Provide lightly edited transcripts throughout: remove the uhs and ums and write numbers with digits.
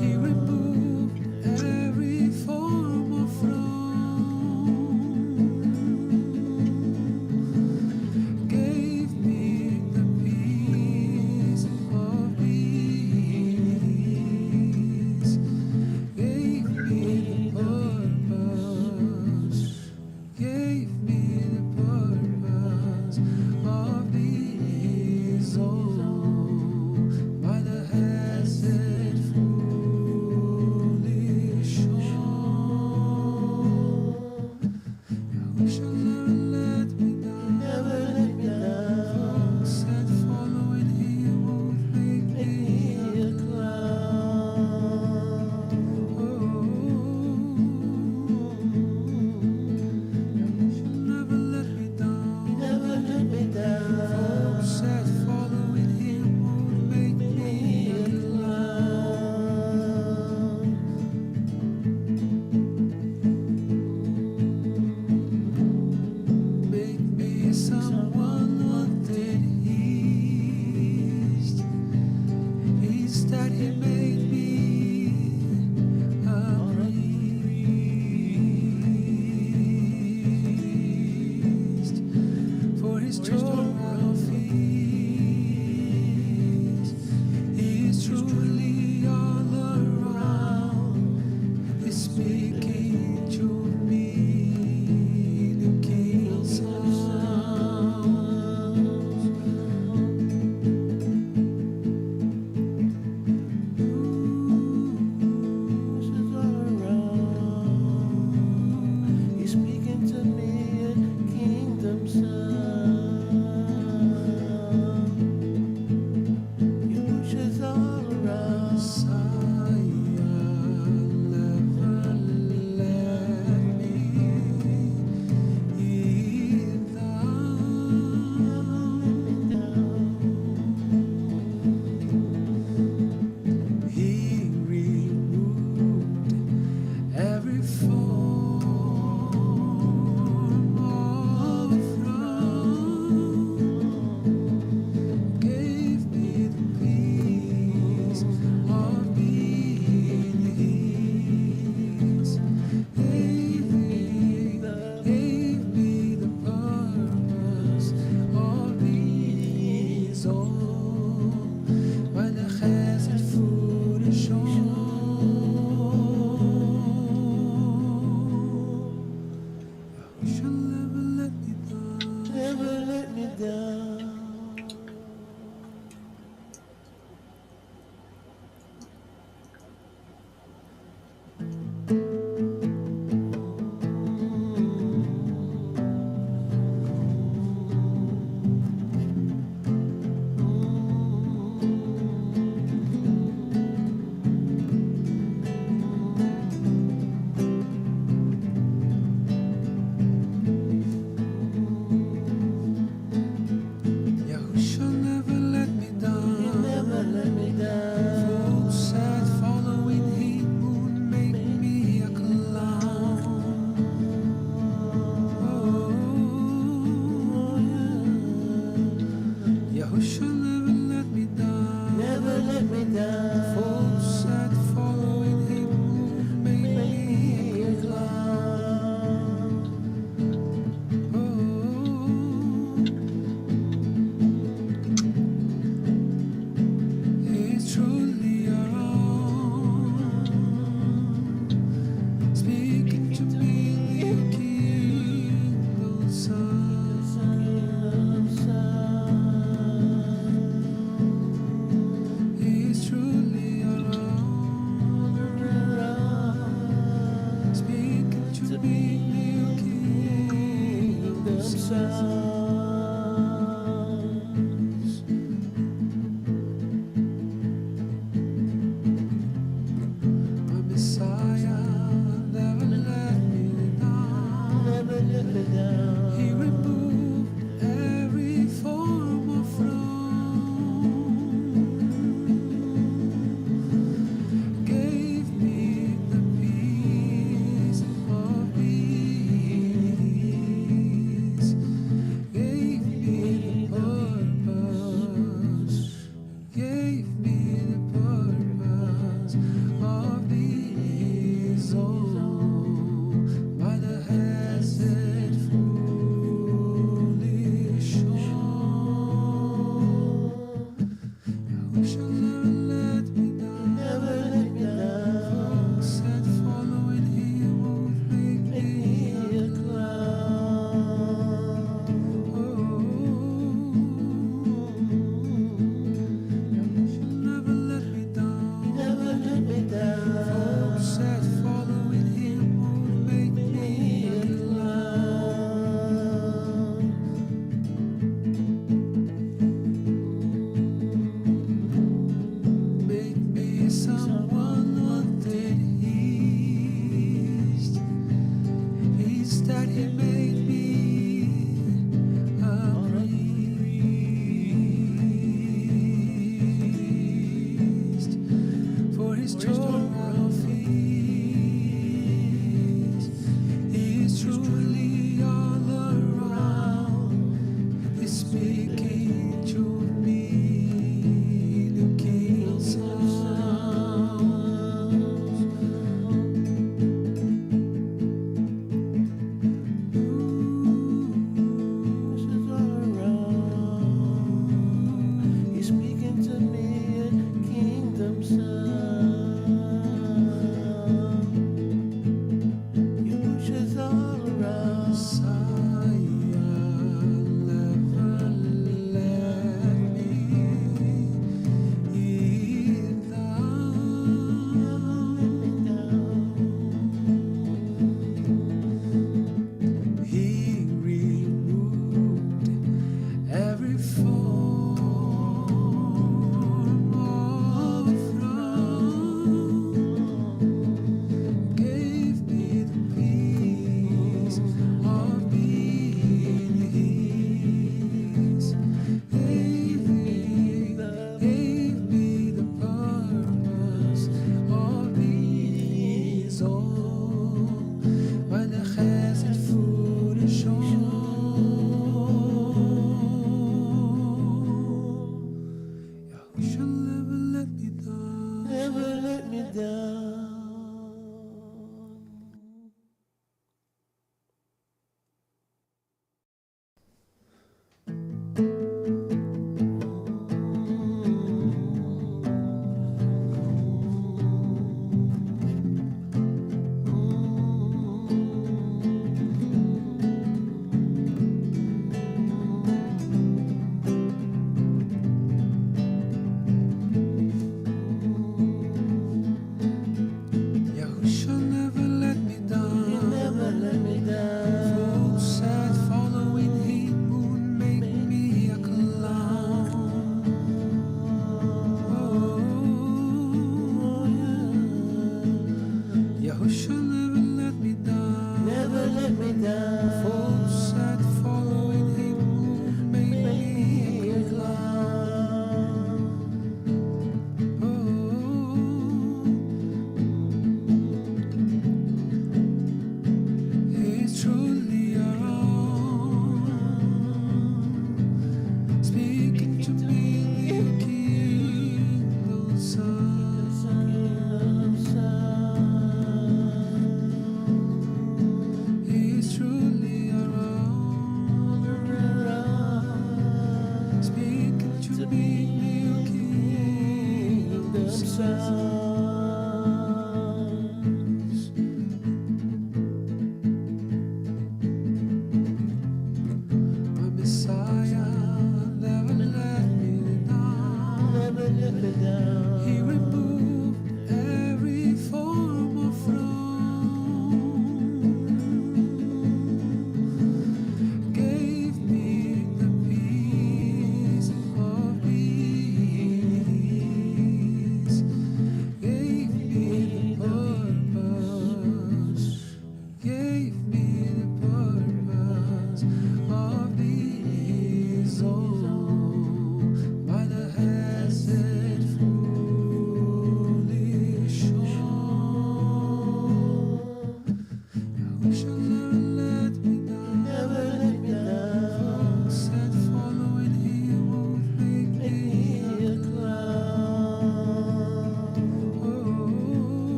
He removed every form of flaw, gave me the peace of peace, gave me the purpose, gave me the purpose of peace. Oh, by the hazard foolish we shall never let me down. Never let me down. Said following him would make me Be a clown. we shall never let me down. Never let me down. Said following him would make me a clown. Make me someone wanted east that he made me a priest for his Torah feast. He is truly all around. He's speaking to me, the King's house. This is all around. He's speaking to me in kingdom sound. Yahushua's all around. Messiah, never let me down. He removed every form of frown, gave me the peace of peace, gave me the purpose of peace. Oh, when the chesed foolish you shall never let me down. Never let me down. Yahushua never let me down. Never let me down. Folks said following him would make me a clown. Oh, Yahushua never let me down. Never let me down. Folks said following him would make me a clown. Oh, he's truly around, speaking to me, the kingdom sound. He's truly form of love, gave me the peace of being His, gave me the purpose of being His own. وأنا خاسر فوق الشوق. You'll never let me down. Never let me down. Yahushua never let me down. You never let me down. Full sad following Him would make me a clown. Oh, Yahushua never let me down. Never let me down. Full sad following Him would make me a clown. He's truly around, speaking to me, the kingdom sound. He's truly around, speaking to me, the kingdom sound. My Messiah never let me down. Never let me down. He removed every form of wrong, gave me the peace of peace, gave me the purpose, gave me the purpose of being His own. By the hesed foolish shore, Yahushua never let me down. Never let me down. Said following Him would make Make me me a a clown.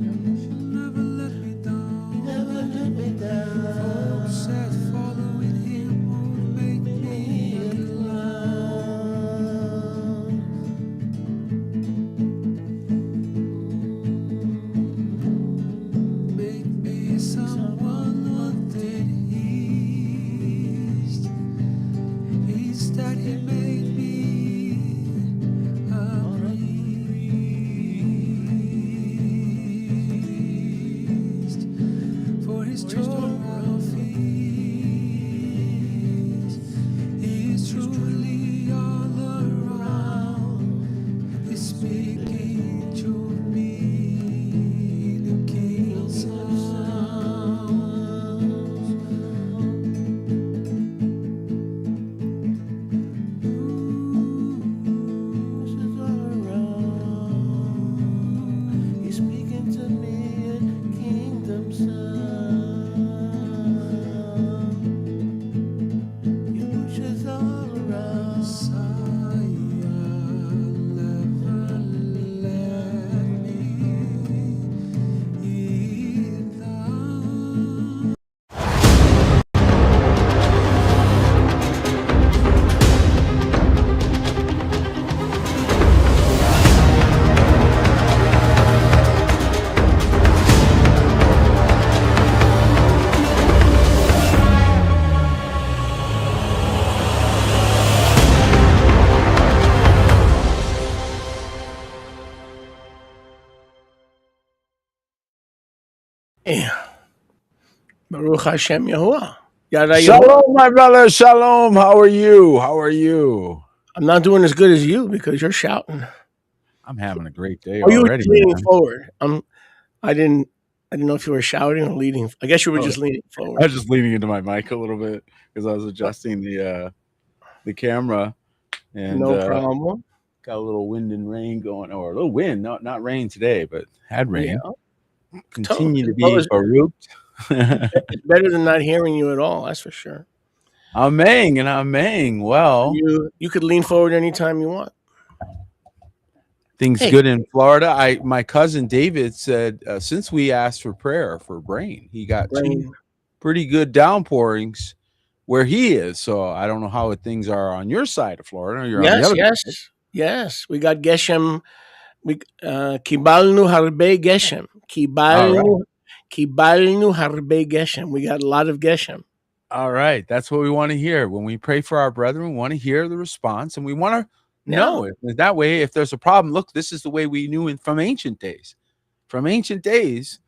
Yahushua never let me down. Never let me down. Said following Him would make me a clown. Make me someone wanted East that He made me a priest for His Torah feast. He is truly all around. He's speaking to me, the King sounds. This is all around. He's speaking to me in kingdom sound. Yahushua's all around. Messiah never let me down. Baruch Hashem Yahuwah. Yada Yahuwah. Shalom, my brother. Shalom. How are you? How are you? I'm not doing as good as you because you're shouting. I'm having a great day Oh, you were already, just leaning man. forward. I didn't. I didn't know if you were shouting or leaning. I guess you were Oh, just leaning I forward. was just leaning into my mic a little bit because I was adjusting the camera and No problem. got a little wind and rain going, or a little wind, not rain today, but had rain. Yeah. Continue to Well, be Baruch. it's better than not hearing you at all. That's for sure. Amang and amang. Well, You could lean forward anytime you want. things Hey. good in Florida. My cousin David said since we asked for prayer for rain, he got Rain. two pretty good downpourings where he is. So I don't know how things are on your side of Florida. You're on the other side. Yes. We got Geshem. We Kibalnu Harbe Geshem. All right. Kibalnu Harbe Geshem. We got a lot of Geshem. All right. That's what we want to hear. When we pray for our brethren, we want to hear the response and we want to know if that way, if there's a problem, look, this is the way we knew from ancient days. From ancient days,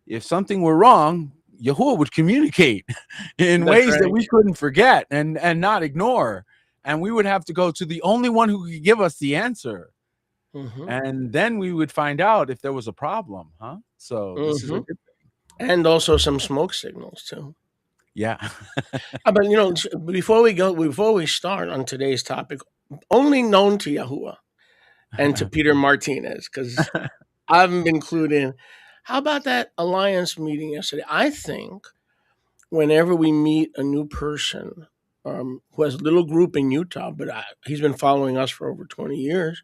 if something were wrong, Yahuwah would communicate in ways that we couldn't forget and not ignore. And we would have to go to the only one who could give us the answer. Mm-hmm. And then we would find out if there was a problem, huh? So this is a good thing. And also some smoke signals too. Yeah. But before we start on today's topic, only known to Yahuwah and to Peter Martinez, because I haven't been clued in. How about that alliance meeting yesterday? I think whenever we meet a new person who has a little group in Utah, but he's been following us for over 20 years,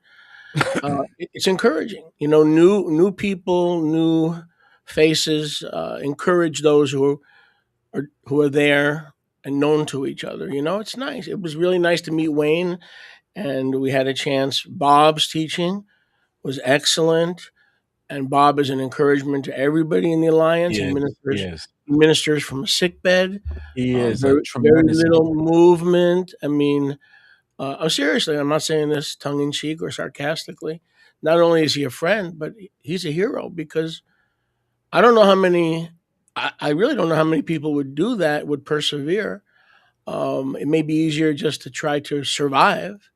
it's encouraging. New people, new faces, encourage those who are there and known to each other. It's nice. It was really nice to meet Wayne, and we had a chance. Bob's teaching was excellent, and Bob is an encouragement to everybody in the alliance. He ministers from a sick bed. He is very, a tremendous very little movement. I mean, seriously, I'm not saying this tongue in cheek or sarcastically. Not only is he a friend, but he's a hero, because I don't know how many. I really don't know how many people would do that, would persevere. It may be easier just to try to survive,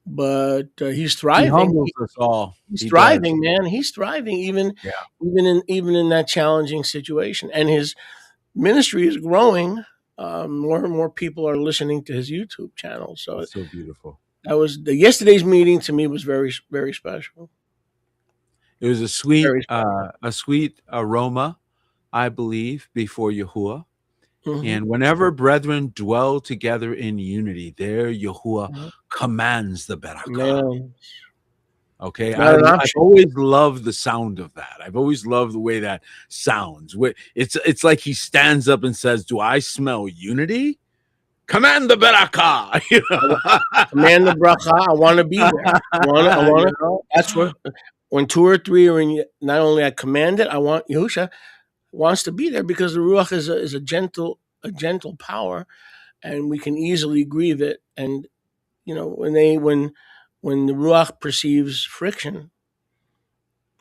but he's thriving. He humbles us all. He's thriving, man. He's thriving even in that challenging situation, and his ministry is growing. More and more people are listening to his YouTube channel. So it's so beautiful. That was yesterday's meeting. To me, was very, very special. It was a sweet aroma, I believe, before Yahuwah. Mm-hmm. And whenever brethren dwell together in unity, there Yahuwah commands the barakah. Okay, I've always loved the sound of that. I've always loved the way that sounds. It's like he stands up and says, "Do I smell unity? Command the barakah." Command the bracha. I want to be there. I want to. That's what. When two or three are in, not only I command it, I want Yahusha wants to be there, because the Ruach is a gentle power, and we can easily grieve it. And when the Ruach perceives friction,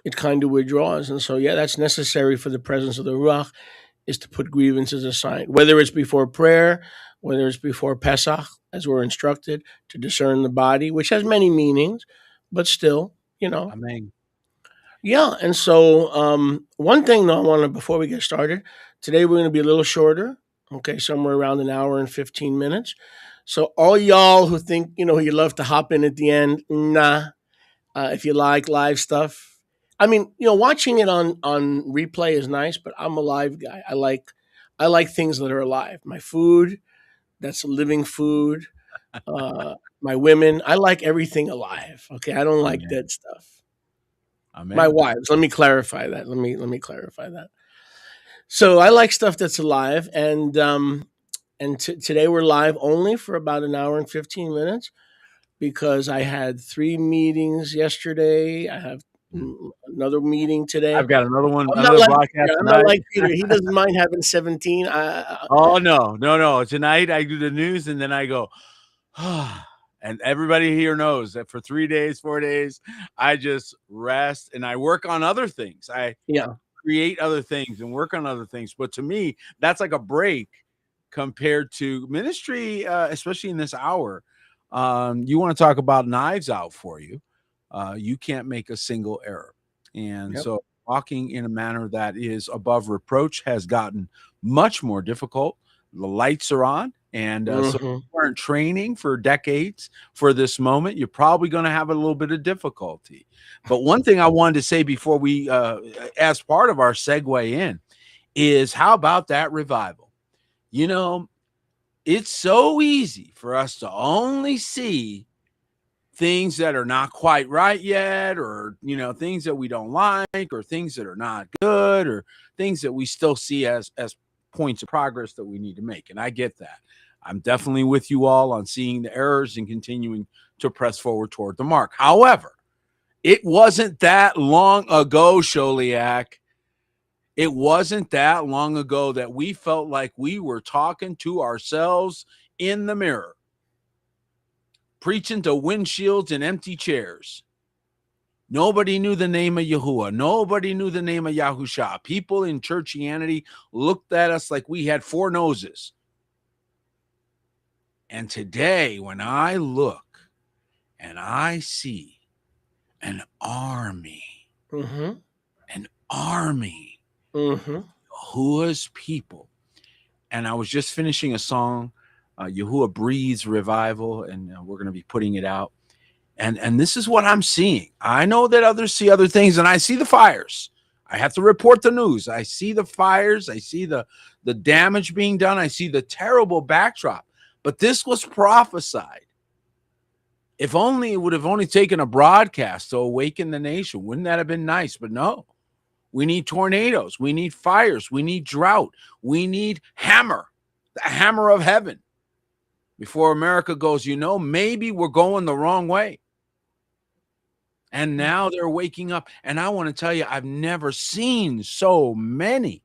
it kind of withdraws. And so that's necessary for the presence of the Ruach, is to put grievances aside, whether it's before prayer, whether it's before Pesach, as we're instructed to discern the body, which has many meanings, but still, Amen. Yeah, and so one thing though, I want to, before we get started, today we're going to be a little shorter, okay, somewhere around an hour and 15 minutes. So all y'all who think, you love to hop in at the end, nah. If you like live stuff, I mean, watching it on replay is nice, but I'm a live guy. I like things that are alive. My food, that's living food. My women, I like everything alive. Okay, I don't like dead stuff. Amen. My wives. Let me clarify that. Let me clarify that. So I like stuff that's alive, and today we're live only for about an hour and 15 minutes, because I had 3 meetings yesterday. I have another meeting today. I've got another one. Another broadcast. I'm not like Peter. He doesn't mind having 17. Oh no! Tonight I do the news, and then I go. And everybody here knows that for 3 days, 4 days, I just rest and I work on other things. I create other things and work on other things. But to me, that's like a break compared to ministry, especially in this hour. You want to talk about knives out for you. You can't make a single error. And Yep. so walking in a manner that is above reproach has gotten much more difficult. The lights are on. And so if you weren't training for decades for this moment, you're probably going to have a little bit of difficulty. But one thing I wanted to say before we, as part of our segue in, is how about that revival? You know, it's so easy for us to only see things that are not quite right yet, or, you know, things that we don't like, or things that are not good, or things that we still see as points of progress that we need to make. And I get that. I'm definitely with you all on seeing the errors and continuing to press forward toward the mark. However, it wasn't that long ago, Sholiak. It wasn't that long ago that we felt like we were talking to ourselves in the mirror, preaching to windshields and empty chairs. Nobody knew the name of Yahuwah. Nobody knew the name of Yahusha. People in churchianity looked at us like we had four noses. And today, when I look and I see an army, Yahuwah's people, and I was just finishing a song, Yahuwah Breathes Revival, and we're going to be putting it out. And this is what I'm seeing. I know that others see other things, and I see the fires. I have to report the news. I see the fires. I see the damage being done. I see the terrible backdrop. But this was prophesied. If only it would have only taken a broadcast to awaken the nation. Wouldn't that have been nice? But no. We need tornadoes. We need fires. We need drought. We need hammer, the hammer of heaven, before America goes, you know, maybe we're going the wrong way. And now they're waking up. And I want to tell you, I've never seen so many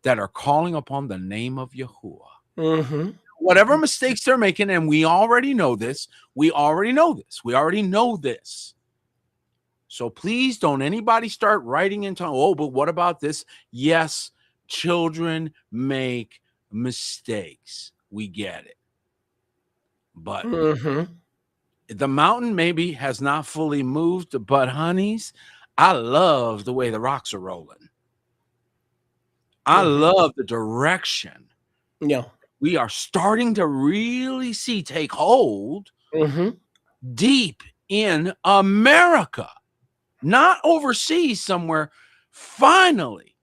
that are calling upon the name of Yahuwah. Whatever mistakes they're making, and we already know this. We already know this. So please don't anybody start writing into, oh, but what about this? Yes, children make mistakes. We get it. But the mountain maybe has not fully moved, but honeys, I love the way the rocks are rolling. I love the direction. Yeah. We are starting to really see take hold deep in America, not overseas somewhere. Finally,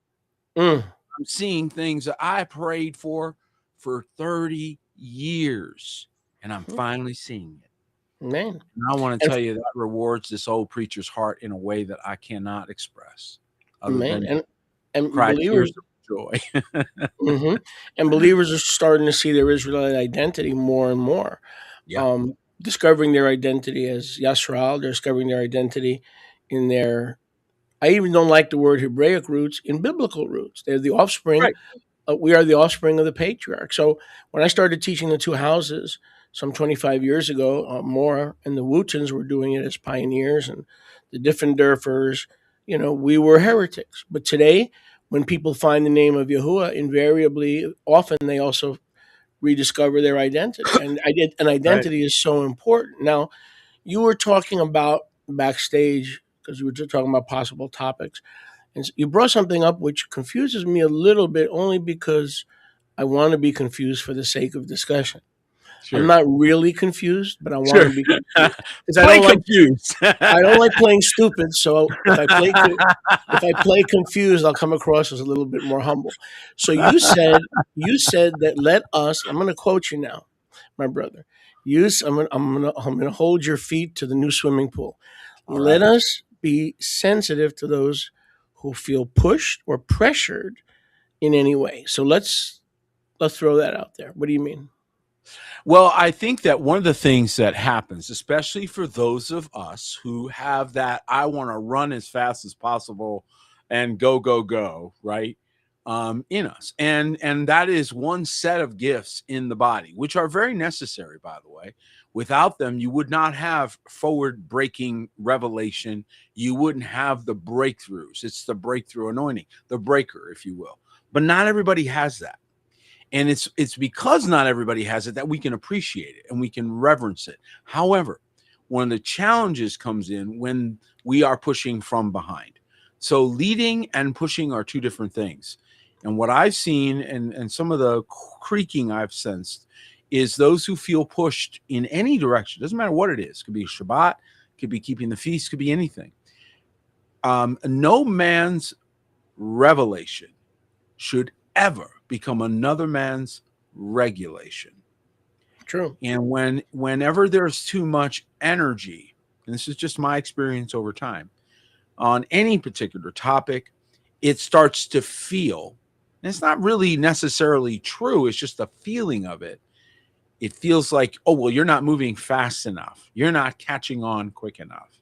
I'm seeing things that I prayed for 30 years, and I'm finally seeing it. Man. And I want to tell you that rewards this old preacher's heart in a way that I cannot express. Man, and cry believers, tears of joy. And believers are starting to see their Israelite identity more and more. Yeah. Discovering their identity as Yisrael, they're discovering their identity in their, I even don't like the word Hebraic roots, in biblical roots. They're the offspring. Right. We are the offspring of the patriarch. So when I started teaching the two houses some 25 years ago, more, and the Wootons were doing it as pioneers, and the Diffenderfers, you know, we were heretics. But today, when people find the name of Yahuwah, invariably, often they also rediscover their identity. And identity is so important. Now, you were talking about backstage, because we were just talking about possible topics. And you brought something up which confuses me a little bit, only because I want to be confused for the sake of discussion. Sure. I'm not really confused, but I want to be confused. I don't like playing stupid. So if I play confused, I'll come across as a little bit more humble. So you said that let us. I'm going to quote you now, my brother. I'm going to hold your feet to the new swimming pool. Let us be sensitive to those who feel pushed or pressured in any way. So let's throw that out there. What do you mean? Well, I think that one of the things that happens, especially for those of us who have that, I want to run as fast as possible and go, right, in us. And that is one set of gifts in the body, which are very necessary, by the way. Without them, you would not have forward-breaking revelation. You wouldn't have the breakthroughs. It's the breakthrough anointing, the breaker, if you will. But not everybody has that. And it's because not everybody has it that we can appreciate it and we can reverence it. However, one of the challenges comes in when we are pushing from behind. So leading and pushing are two different things. And what I've seen and some of the creaking I've sensed is those who feel pushed in any direction, doesn't matter what it is, could be Shabbat, could be keeping the feast, could be anything. No man's revelation should ever become another man's regulation. True. And whenever there's too much energy, and this is just my experience over time, on any particular topic, it starts to feel, and it's not really necessarily true, it's just a feeling of it. It feels like, oh, well, you're not moving fast enough. You're not catching on quick enough.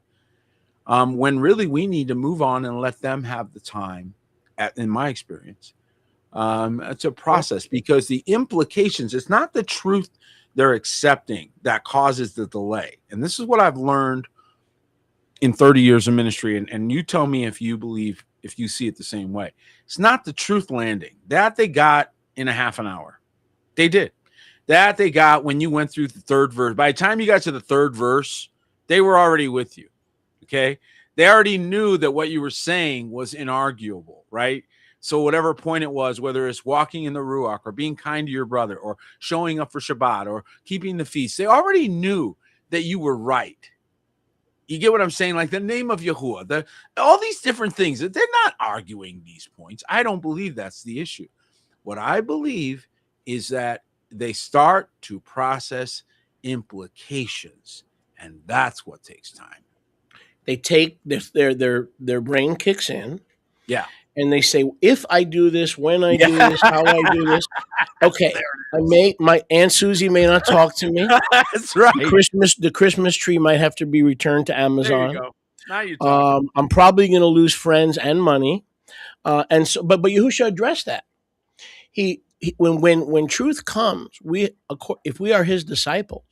When really we need to move on and let them have the time, in my experience, to process, because the implications, it's not the truth they're accepting that causes the delay. And this is what I've learned in 30 years of ministry. And you tell me if you believe, if you see it the same way. It's not the truth landing that they got in a half an hour. They did. That they got when you went through the third verse. By the time you got to the third verse, they were already with you. Okay. They already knew that what you were saying was inarguable, right? So whatever point it was, whether it's walking in the Ruach or being kind to your brother or showing up for Shabbat or keeping the feast, they already knew that you were right. You get what I'm saying? Like the name of Yahuwah, all these different things, they're not arguing these points. I don't believe that's the issue. What I believe is that they start to process implications, and that's what takes time. They take their brain kicks in. Yeah. And they say, if I do this, when I do this, how I do this. Okay. My Aunt Susie may not talk to me. That's right. The Christmas tree might have to be returned to Amazon. There you go. Now you're talking. I'm probably going to lose friends and money. But Yahushua addressed that. When truth comes, if we are his disciples,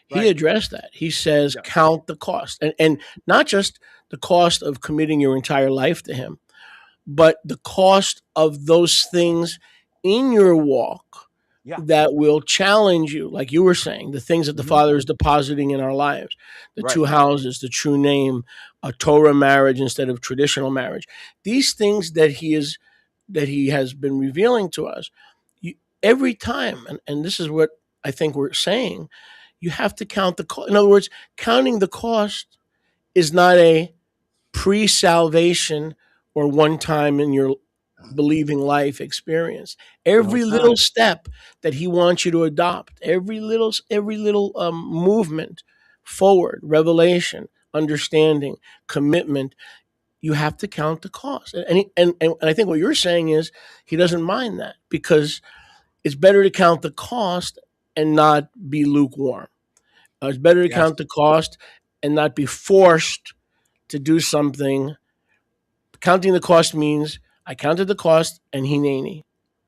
he addressed that. He says, count the cost, and not just the cost of committing your entire life to him, but the cost of those things in your walk that will challenge you, like you were saying, the things that the Father is depositing in our lives, the two houses, the true name, a Torah marriage instead of traditional marriage. These things that he has been revealing to us every time, and this is what I think we're saying, you have to count the cost. In other words, counting the cost is not a pre-salvation or one time in your believing life experience. Every little step that he wants you to adopt, every little movement forward, revelation, understanding, commitment, you have to count the cost. And I think what you're saying is he doesn't mind that, because it's better to count the cost and not be lukewarm. It's better to count the cost and not be forced to do something. Counting the cost means I counted the cost and Hineni.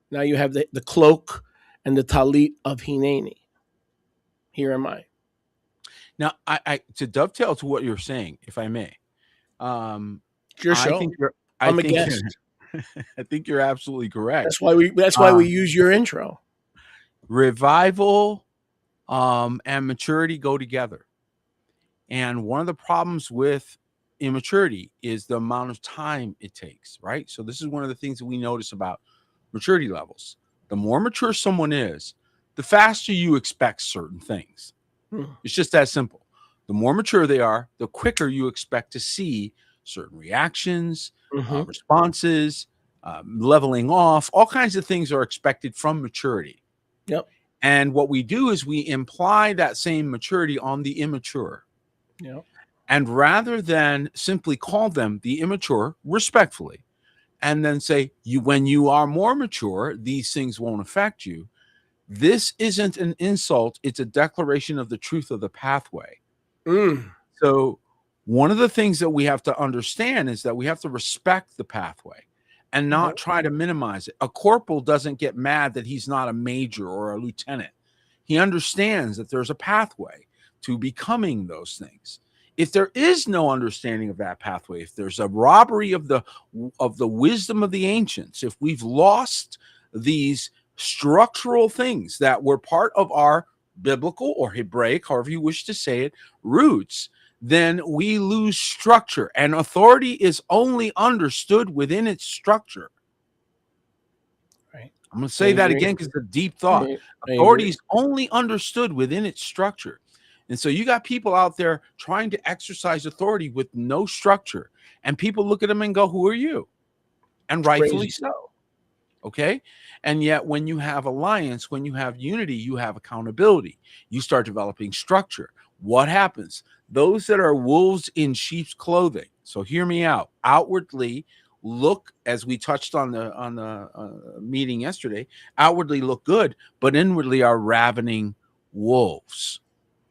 Now you have the cloak and the talit of Hineni. Here am I. Now, I to dovetail to what you're saying, if I may. Your show. I'm a guest. I think you're absolutely correct. That's why we use your intro. Revival and maturity go together. And one of the problems with immaturity is the amount of time it takes, right? So this is one of the things that we notice about maturity levels. The more mature someone is, the faster you expect certain things. It's just that simple. The more mature they are, the quicker you expect to see certain reactions, responses, leveling off. All kinds of things are expected from maturity. Yep. And what we do is we imply that same maturity on the immature. Yep. And rather than simply call them the immature respectfully, and then say, when you are more mature, these things won't affect you. This isn't an insult. It's a declaration of the truth of the pathway. So one of the things that we have to understand is that we have to respect the pathway and not try to minimize it. A corporal doesn't get mad that he's not a major or a lieutenant. He understands that there's a pathway to becoming those things. If there is no understanding of that pathway, if there's a robbery of the wisdom of the ancients, if we've lost these structural things that were part of our biblical or Hebraic, however you wish to say it, roots, then we lose structure. And authority is only understood within its structure. Right. I'm going to say that again because it's a deep thought. Authority is only understood within its structure. And so you got people out there trying to exercise authority with no structure. And people look at them and go, who are you? And rightfully so. Okay. And yet when you have alliance, when you have unity, you have accountability. You start developing structure. What happens? Those that are wolves in sheep's clothing. So hear me out. Outwardly look, as we touched on the meeting yesterday, outwardly look good, but inwardly are ravening wolves.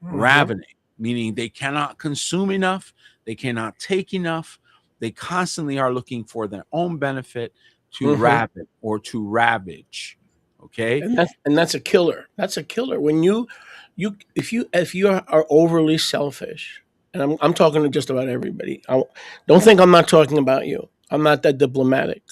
Ravening, meaning they cannot consume enough. They cannot take enough. They constantly are looking for their own benefit to raven or to ravage. Okay. And that's a killer. That's a killer. When if you are overly selfish, and I'm talking to just about everybody. Don't think I'm not talking about you. I'm not that diplomatic.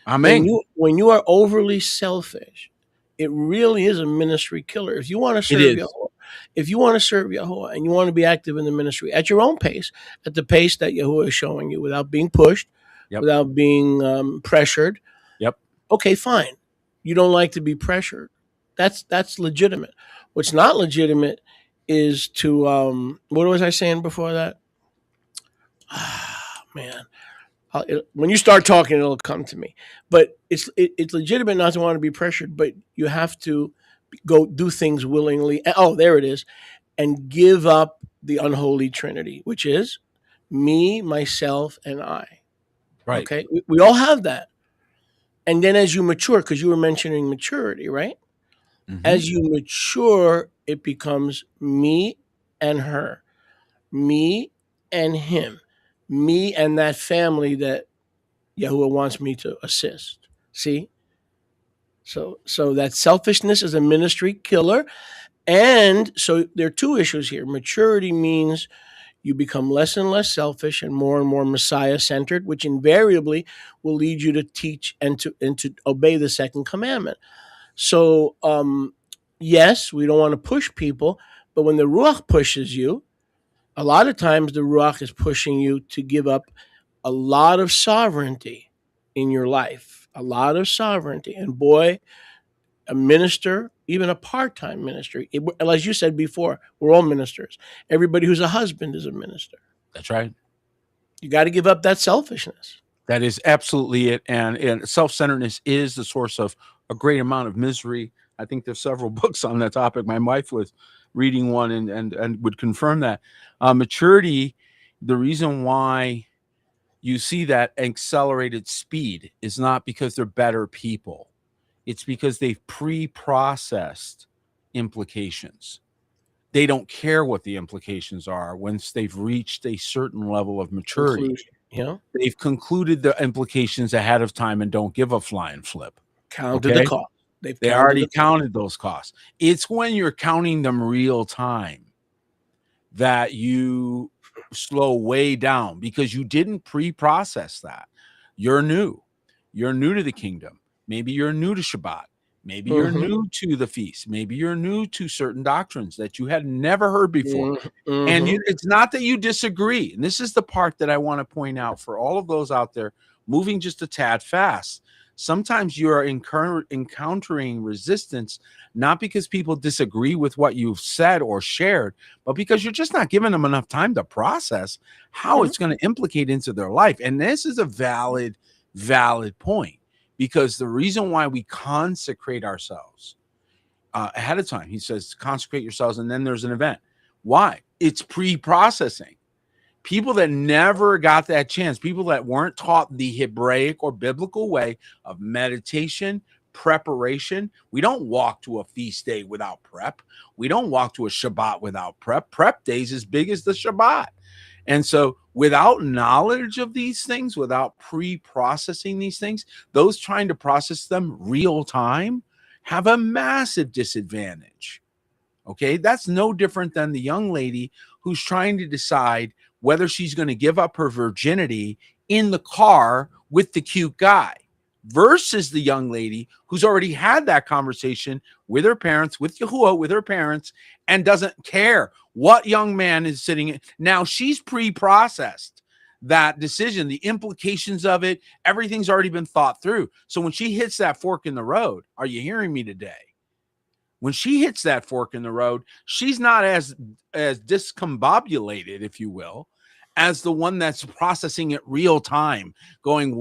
Amen. When you are overly selfish, it really is a ministry killer. If you want to serve Yahuwah, and you want to be active in the ministry at your own pace, at the pace that Yahuwah is showing you, without being pushed, without being pressured. Yep. Okay, fine. You don't like to be pressured. That's legitimate. What's not legitimate is to what was I saying before that? Man. When you start talking, it'll come to me. But it's legitimate not to want to be pressured, but you have to go do things willingly. Oh, there it is. And give up the unholy trinity, which is me, myself, and I. Right. Okay. We all have that. And then as you mature, because you were mentioning maturity, right? As you mature, it becomes me and her, me and him, me and that family that Yahuwah wants me to assist. See? So that selfishness is a ministry killer. And so there are two issues here. Maturity means you become less and less selfish and more Messiah-centered, which invariably will lead you to teach and to obey the second commandment. So, yes, we don't want to push people, but when the Ruach pushes you, a lot of times the Ruach is pushing you to give up a lot of sovereignty in your life, a lot of sovereignty. And boy, a minister, even a part-time ministry, as you said before, we're all ministers. Everybody who's a husband is a minister. That's right. You got to give up that selfishness. That is absolutely it. And self-centeredness is the source of a great amount of misery. I think there's several books on that topic. My wife was reading one and would confirm that. Maturity, the reason why you see that accelerated speed is not because they're better people. It's because they've pre-processed implications. They don't care what the implications are once they've reached a certain level of maturity. Yeah. They've concluded the implications ahead of time and don't give a flying flip. Counted the cost. They already counted those costs. It's when you're counting them real time that you slow way down because you didn't pre-process that. You're new to the kingdom. Maybe you're new to Shabbat. Maybe you're new to the feast. Maybe you're new to certain doctrines that you had never heard before. And it's not that you disagree. And this is the part that I want to point out for all of those out there moving just a tad fast. Sometimes you are encountering resistance, not because people disagree with what you've said or shared, but because you're just not giving them enough time to process how it's going to implicate into their life. And this is a valid point. Because the reason why we consecrate ourselves ahead of time, he says, consecrate yourselves, and then there's an event. Why? It's pre-processing. People that never got that chance, people that weren't taught the Hebraic or biblical way of meditation, preparation. We don't walk to a feast day without prep. We don't walk to a Shabbat without prep. Prep days as big as the Shabbat. And so without knowledge of these things, without pre-processing these things, those trying to process them real time have a massive disadvantage. Okay, that's no different than the young lady who's trying to decide whether she's going to give up her virginity in the car with the cute guy. versus the young lady who's already had that conversation with her parents, with Yahuwah, with her parents, and doesn't care what young man is sitting in. Now she's pre-processed that decision, the implications of it, everything's already been thought through. So when she hits that fork in the road, are you hearing me today? When she hits that fork in the road, she's not as discombobulated, if you will, as the one that's processing it real time, going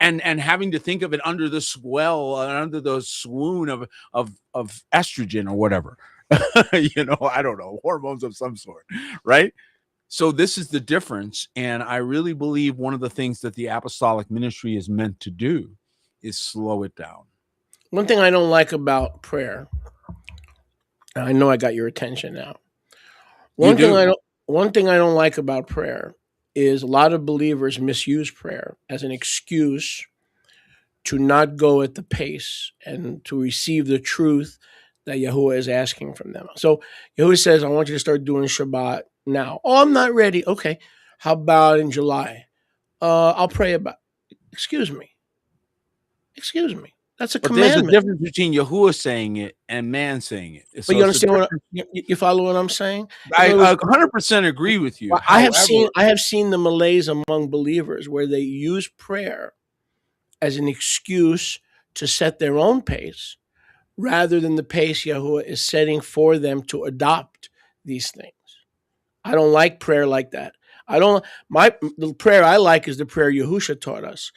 and having to think of it under the swell, under the swoon of estrogen or whatever. I don't know, hormones of some sort, right? So this is the difference. And I really believe one of the things that the apostolic ministry is meant to do is slow it down. One thing I don't like about prayer, I know I got your attention now. One thing I don't like about prayer is a lot of believers misuse prayer as an excuse to not go at the pace and to receive the truth that Yahuwah is asking from them. So Yahuwah says, I want you to start doing Shabbat now. Oh, I'm not ready. Okay. How about in July? I'll pray about it. Excuse me. That's a commandment. There's a difference between Yahuwah saying it and man saying it. But you understand you follow what I'm saying? I 100% agree with you. Well, I have seen the malaise among believers where they use prayer as an excuse to set their own pace rather than the pace Yahuwah is setting for them to adopt these things. I don't like prayer like that. The prayer I like is the prayer Yahusha taught us.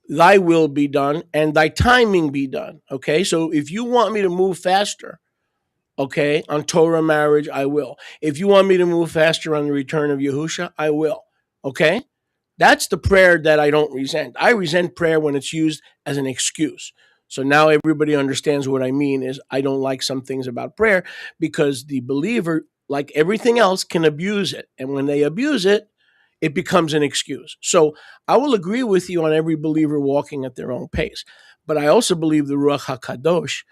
Thy will be done and thy timing be done. Okay. So if you want me to move faster, okay, on Torah marriage, I will. If you want me to move faster on the return of Yahusha, I will. Okay. That's the prayer that I don't resent. I resent prayer when it's used as an excuse. So now everybody understands what I mean is I don't like some things about prayer because the believer, like everything else, can abuse it. And when they abuse it, it becomes an excuse. So I will agree with you on every believer walking at their own pace. But I also believe the Ruach HaKadosh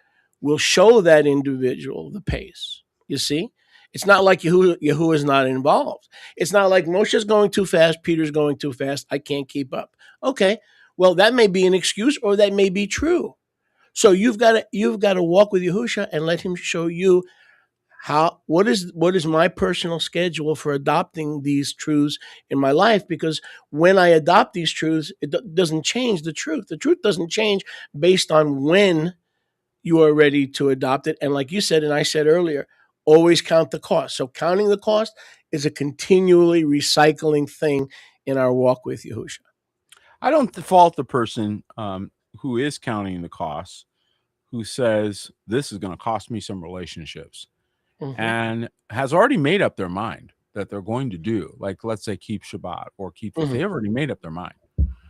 will show that individual the pace. You see? It's not like Yahuwah is not involved. It's not like Moshe's going too fast, Peter's going too fast, I can't keep up. Okay, well, that may be an excuse or that may be true. So you've got to walk with Yahusha and let him show you what is my personal schedule for adopting these truths in my life, because when I adopt these truths, it doesn't change the truth. The truth doesn't change based on when you are ready to adopt it. And like you said, and I said earlier, always count the cost. So counting the cost is a continually recycling thing in our walk with Yahusha. I don't fault the person who is counting the costs, who says this is going to cost me some relationships. Mm-hmm. And has already made up their mind that they're going to do, like, let's say, keep Shabbat or keep this. Mm-hmm. They've already made up their mind.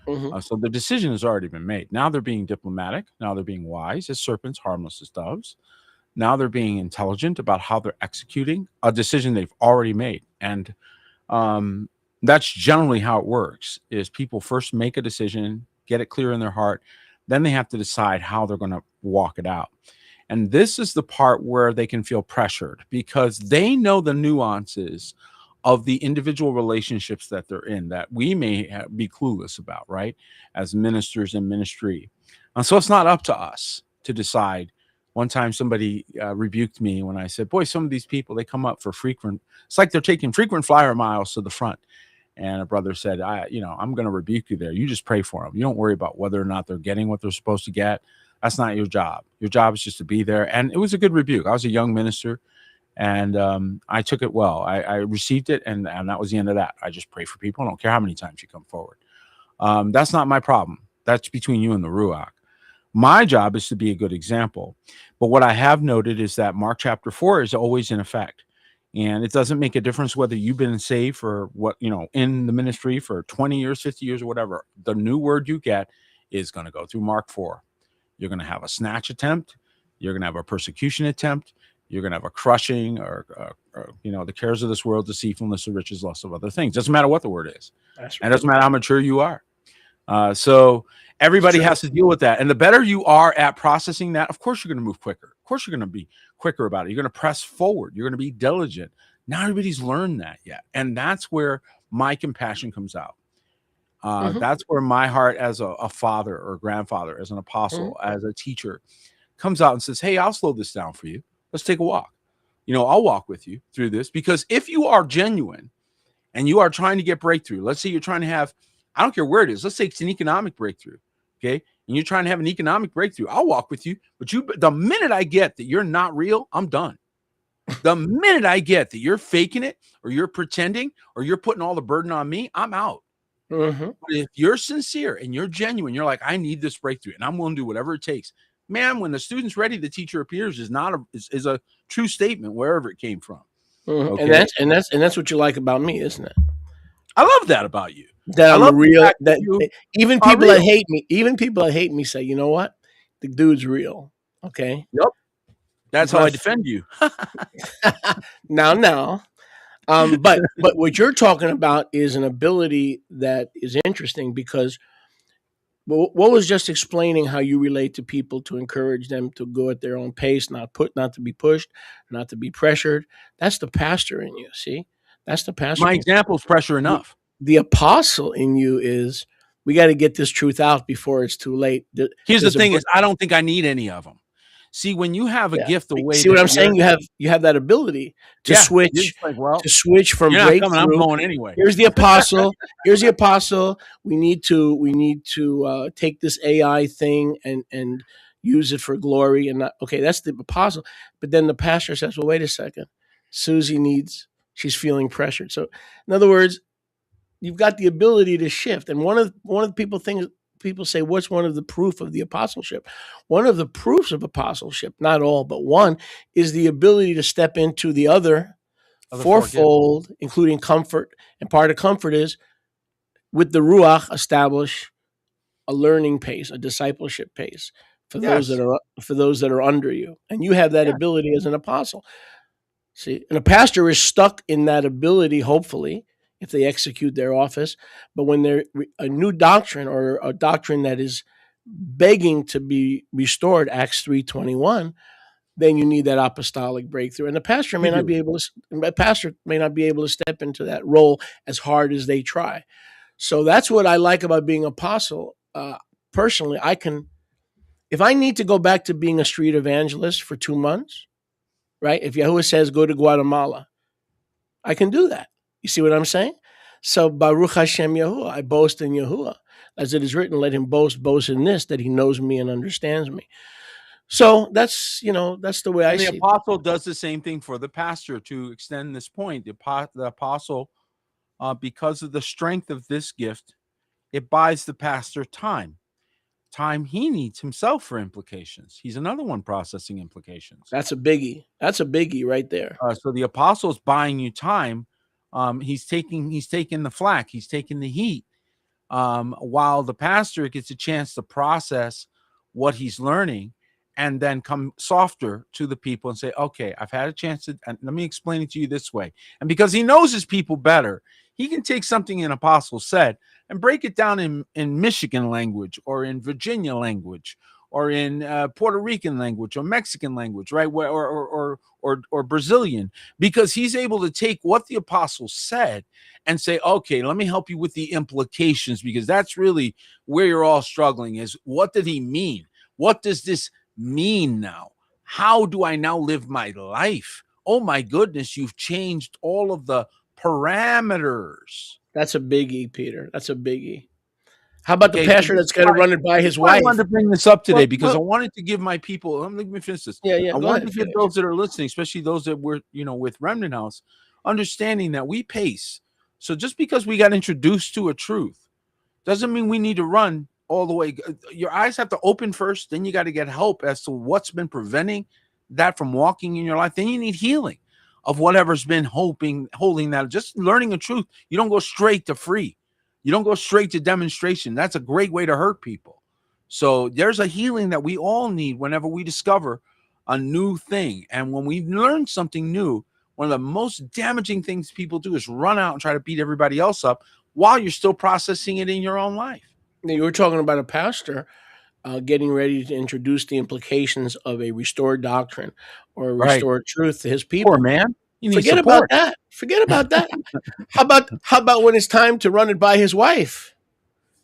Mm-hmm. So the decision has already been made. Now they're being diplomatic. Now they're being wise as serpents, harmless as doves. Now they're being intelligent about how they're executing a decision they've already made. And that's generally how it works, is people first make a decision, get it clear in their heart. Then they have to decide how they're going to walk it out. And this is the part where they can feel pressured because they know the nuances of the individual relationships that they're in that we may be clueless about, right? As ministers in ministry. And so it's not up to us to decide. One time somebody rebuked me when I said, boy, some of these people, they come up for it's like they're taking frequent flyer miles to the front. And a brother said, I'm going to rebuke you there. You just pray for them. You don't worry about whether or not they're getting what they're supposed to get. That's not your job. Your job is just to be there. And it was a good rebuke. I was a young minister, and I took it well. I received it, and that was the end of that. I just pray for people. I don't care how many times you come forward. That's not my problem. That's between you and the Ruach. My job is to be a good example. But what I have noted is that Mark chapter 4 is always in effect. And it doesn't make a difference whether you've been saved for in the ministry for 20 years, 50 years, or whatever. The new word you get is going to go through Mark 4. You're going to have a snatch attempt. You're going to have a persecution attempt. You're going to have a crushing or the cares of this world, deceitfulness of riches, lust of other things. Doesn't matter what the word is. That's right. And it doesn't matter how mature you are. So everybody has to deal with that. And the better you are at processing that, of course, you're going to move quicker. Of course, you're going to be quicker about it. You're going to press forward. You're going to be diligent. Not everybody's learned that yet. And that's where my compassion comes out. That's where my heart as a father or grandfather, as an apostle, as a teacher, comes out and says, hey, I'll slow this down for you. Let's take a walk. I'll walk with you through this, because if you are genuine and you are trying to get breakthrough, let's say you're trying to have, I don't care where it is, let's say it's an economic breakthrough, okay? And you're trying to have an economic breakthrough, I'll walk with you. But the minute I get that you're not real, I'm done. The minute I get that you're faking it, or you're pretending, or you're putting all the burden on me, I'm out. But if you're sincere and you're genuine, you're like, I need this breakthrough and I'm willing to do whatever it takes. Man, when the student's ready, the teacher appears is a true statement wherever it came from. Okay? And that's what you like about me, isn't it? I love that about you. That I'm real. That even people that hate me say, you know what, the dude's real. Okay. Yep. That's how I defend you. Now. But what you're talking about is an ability that is interesting, because what was just explaining how you relate to people to encourage them to go at their own pace, not to be pushed, not to be pressured. That's the pastor in you. See, that's the pastor. My example is pressure enough. The apostle in you is, we got to get this truth out before it's too late. Here's the thing: is I don't think I need any of them. See, when you have a gift, the way see what I'm saying, you have that ability to switch, to switch from breakthrough. I'm going anyway. Here's the apostle. We need to take this AI thing and use it for glory. And that's the apostle. But then the pastor says, well, wait a second. Susie she's feeling pressured. So in other words, you've got the ability to shift. And one of the people say, what's one of the proof of the apostleship? One of the proofs of apostleship, not all, but one, is the ability to step into the other fourfold, including comfort. And part of comfort is, with the Ruach, establish a learning pace, a discipleship pace for those that are under you. And you have that ability as an apostle. See, and a pastor is stuck in that ability, hopefully, if they execute their office. But when they're a new doctrine, or a doctrine that is begging to be restored, Acts 3:21, then you need that apostolic breakthrough. And the pastor may not be able to step into that role as hard as they try. So that's what I like about being apostle. Personally, if I need to go back to being a street evangelist for 2 months, right? If Yahuwah says go to Guatemala, I can do that. You see what I'm saying? So Baruch Hashem Yahuwah, I boast in Yahuwah. As it is written, let him boast in this, that he knows me and understands me. So that's the way I see it. The apostle does the same thing for the pastor. To extend this point, the apostle, because of the strength of this gift, it buys the pastor time he needs himself for implications. He's another one processing implications. That's a biggie right there. So the apostle's buying you time. He's taking the flack, he's taking the heat, while the pastor gets a chance to process what he's learning and then come softer to the people and say, okay, I've had a chance and let me explain it to you this way. And because he knows his people better, he can take something an apostle said and break it down in Michigan language, or in Virginia language, or in Puerto Rican language, or Mexican language, right? Or Brazilian, because he's able to take what the apostle said and say, okay, let me help you with the implications, because that's really where you're all struggling, is what did he mean? What does this mean now? How do I now live my life? Oh my goodness, you've changed all of the parameters. That's a biggie, Peter. That's a biggie. How about the pastor that's got to run it by his wife? I wanted to bring this up today because I wanted to give my people. Let me finish this. Yeah. I wanted to give those that are listening, especially those that were, with Remnant House, understanding that we pace. So just because we got introduced to a truth doesn't mean we need to run all the way. Your eyes have to open first. Then you got to get help as to what's been preventing that from walking in your life. Then you need healing of whatever's been holding that. Just learning the truth. You don't go straight to free. You don't go straight to demonstration. That's a great way to hurt people. So there's a healing that we all need whenever we discover a new thing. And when we learn something new, one of the most damaging things people do is run out and try to beat everybody else up while you're still processing it in your own life. You were talking about a pastor getting ready to introduce the implications of a restored doctrine or a restored truth to his people. Poor man. Forget about that. How about when it's time to run it by his wife?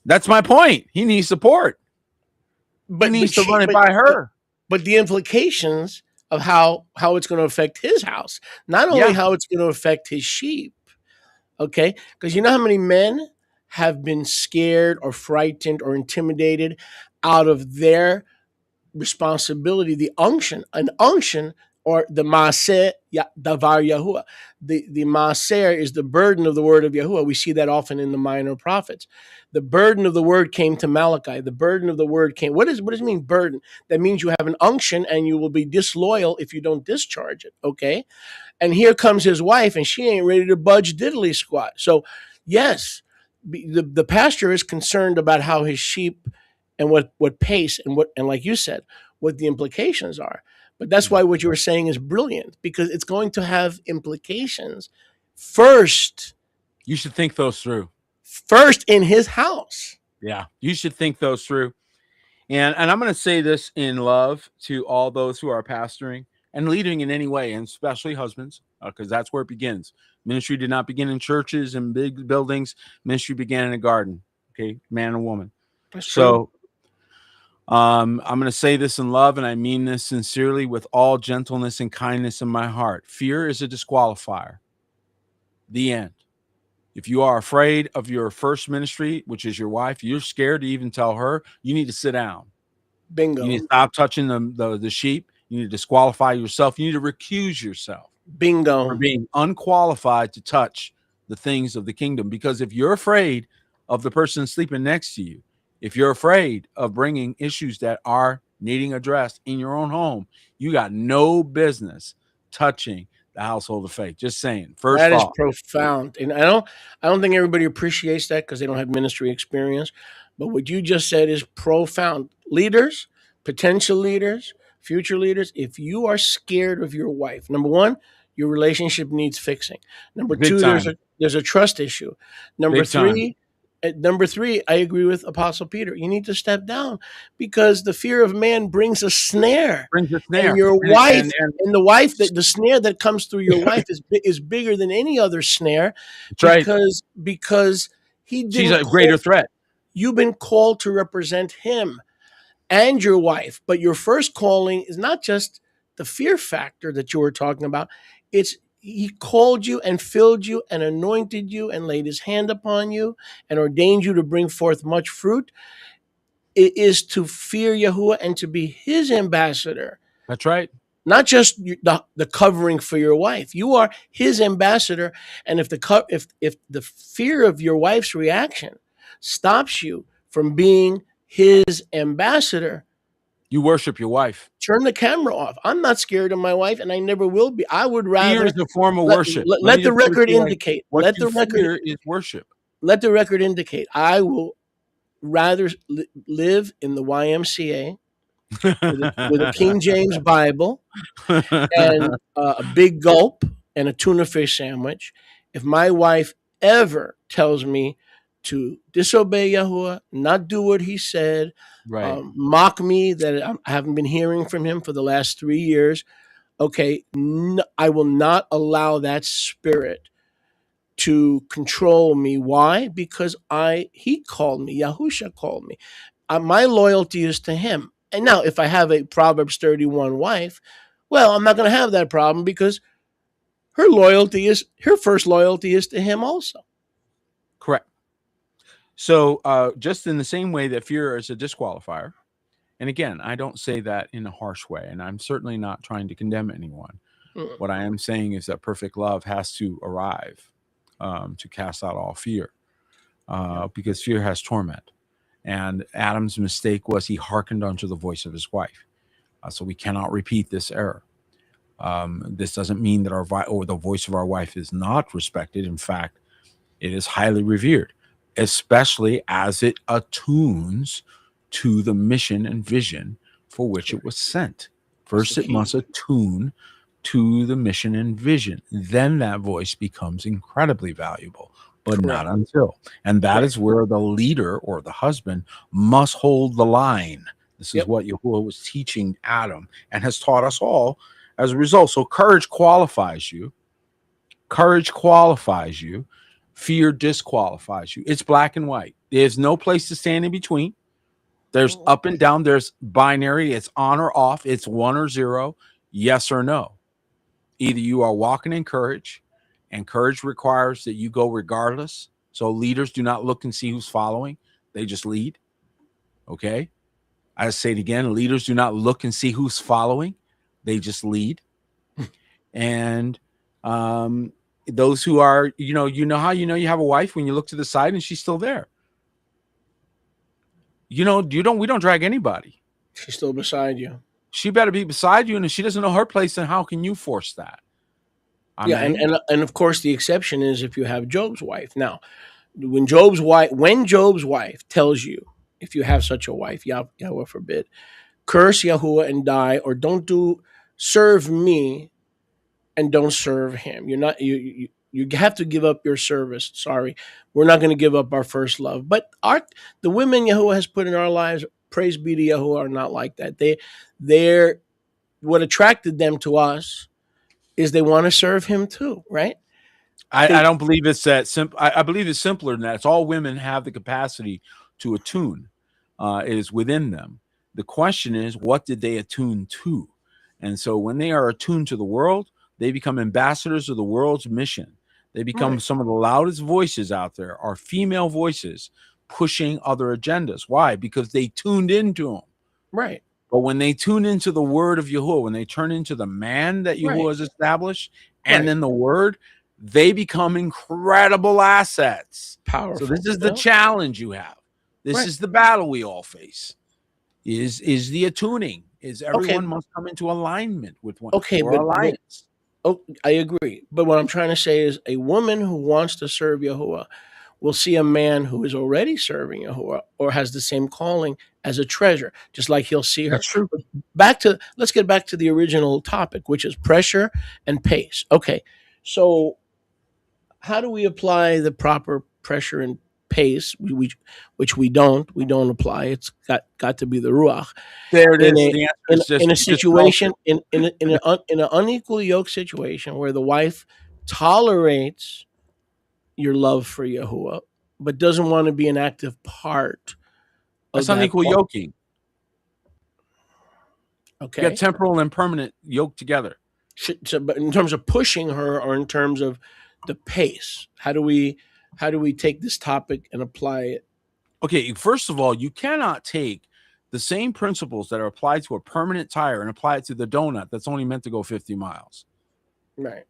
That's my point. He needs support. But He needs to run it by her. But the implications of how it's going to affect his house, not only how it's going to affect his sheep. Okay, because you know how many men have been scared or frightened or intimidated out of their responsibility, the unction, an unction, or the maaser davar Yahuwah. The maaser is the burden of the word of Yahuwah. We see that often in the minor prophets. The burden of the word came to Malachi. The burden of the word came. What does it mean, burden? That means you have an unction and you will be disloyal if you don't discharge it. Okay. And here comes his wife, and she ain't ready to budge diddly squat. So, yes, the pastor is concerned about how his sheep and what pace and like you said, what the implications are. But that's why what you were saying is brilliant, because it's going to have implications first. You should think those through. First in his house. Yeah, you should think those through. And I'm going to say this in love to all those who are pastoring and leading in any way, and especially husbands, because that's where it begins. Ministry did not begin in churches and big buildings. Ministry began in a garden. Okay, man and woman. That's so I'm going to say this in love, and I mean this sincerely with all gentleness and kindness in my heart. Fear is a disqualifier. The end. If you are afraid of your first ministry, which is your wife, you're scared to even tell her, you need to sit down. Bingo. You need to stop touching the sheep. You need to disqualify yourself. You need to recuse yourself. Bingo. For being unqualified to touch the things of the kingdom. Because if you're afraid of the person sleeping next to you, if you're afraid of bringing issues that are needing addressed in your own home, you got no business touching the household of faith. Just saying. First that thought. Is profound. And I don't think everybody appreciates that because they don't have ministry experience. But what you just said is profound. Leaders, potential leaders, future leaders, if you are scared of your wife, number one, your relationship needs fixing. Number two, there's a trust issue. Number three, I agree with Apostle Peter. You need to step down because the fear of man brings a snare. And your wife, and the wife, the snare that comes through your wife is bigger than any other snare. Because she's a greater threat. You've been called to represent him and your wife, but your first calling is not just the fear factor that you were talking about. It's he called you and filled you and anointed you and laid his hand upon you and ordained you to bring forth much fruit. It is to fear Yahuwah and to be his ambassador. That's right. Not just the covering for your wife. You are his ambassador. And if the fear of your wife's reaction stops you from being his ambassador, you worship your wife. Turn the camera off. I'm not scared of my wife, and I never will be. I would rather. Fear is a form of worship. Let the record indicate. Let the record is worship. Let the record indicate. I will rather live in the YMCA with a King James Bible and a big gulp and a tuna fish sandwich. If my wife ever tells me to disobey Yahuwah, not do what he said, mock me that I haven't been hearing from him for the last 3 years. Okay, I will not allow that spirit to control me. Why? Because he called me. Yahusha called me. My loyalty is to him. And now, if I have a Proverbs 31 wife, well, I'm not going to have that problem because her first loyalty is to him also. Correct. So just in the same way that fear is a disqualifier, and again, I don't say that in a harsh way, and I'm certainly not trying to condemn anyone. What I am saying is that perfect love has to arrive to cast out all fear, because fear has torment. And Adam's mistake was he hearkened unto the voice of his wife. So we cannot repeat this error. This doesn't mean that the voice of our wife is not respected. In fact, it is highly revered, especially as it attunes to the mission and vision for which it was sent. First, it must attune to the mission and vision. Then that voice becomes incredibly valuable, but not until. And that is where the leader or the husband must hold the line. This is what Yahuwah was teaching Adam and has taught us all as a result. So courage qualifies you. Courage qualifies you Fear disqualifies you. It's black and white. There's no place to stand in between. There's up and down. There's binary. It's on or off. It's 1 or 0, yes or no. Either you are walking in courage, and courage requires that you go regardless. So leaders do not look and see who's following. They just lead. Okay. I say it again. Leaders do not look and see who's following. They just lead. And those who are, you know how you have a wife when you look to the side and she's still there. We don't drag anybody. She's still beside you. She better be beside you, and if she doesn't know her place, then how can you force that? And of course the exception is if you have Job's wife. Now, when Job's wife tells you, if you have such a wife, Yahweh forbid, curse Yahuwah and die, or serve me and don't serve him. You're not you have to give up your service. Sorry, we're not going to give up our first love. But the women Yahuwah has put in our lives, praise be to Yahuwah, are not like that. They're what attracted them to us is they want to serve him too, right? I don't believe it's that simple. I believe it's simpler than that. It's all women have the capacity to attune. It is within them. The question is, what did they attune to? And so when they are attuned to the world, they become ambassadors of the world's mission. They become some of the loudest voices out there are female voices pushing other agendas. Why? Because they tuned into them. Right. But when they tune into the word of Yahuwah, when they turn into the man that Yahuwah has established, and then the word, they become incredible assets. Powerful. So this is the challenge you have. This is the battle we all face. Is the attuning. Is everyone must come into alignment with one. Alliance. I agree. But what I'm trying to say is a woman who wants to serve Yahuwah will see a man who is already serving Yahuwah or has the same calling as a treasure, just like he'll see her. That's true. Let's get back to the original topic, which is pressure and pace. Okay. So how do we apply the proper pressure and pace, which we don't apply? It's got to be the ruach. There it is. In a situation, in an unequal yoke situation where the wife tolerates your love for Yahuwah, but doesn't want to be an active part. That's unequal yoking. Okay. You got temporal and permanent yoked together. So, but in terms of pushing her, or in terms of the pace, how do we take this topic and apply it? Okay, first of all, you cannot take the same principles that are applied to a permanent tire and apply it to the donut that's only meant to go 50 miles. Right.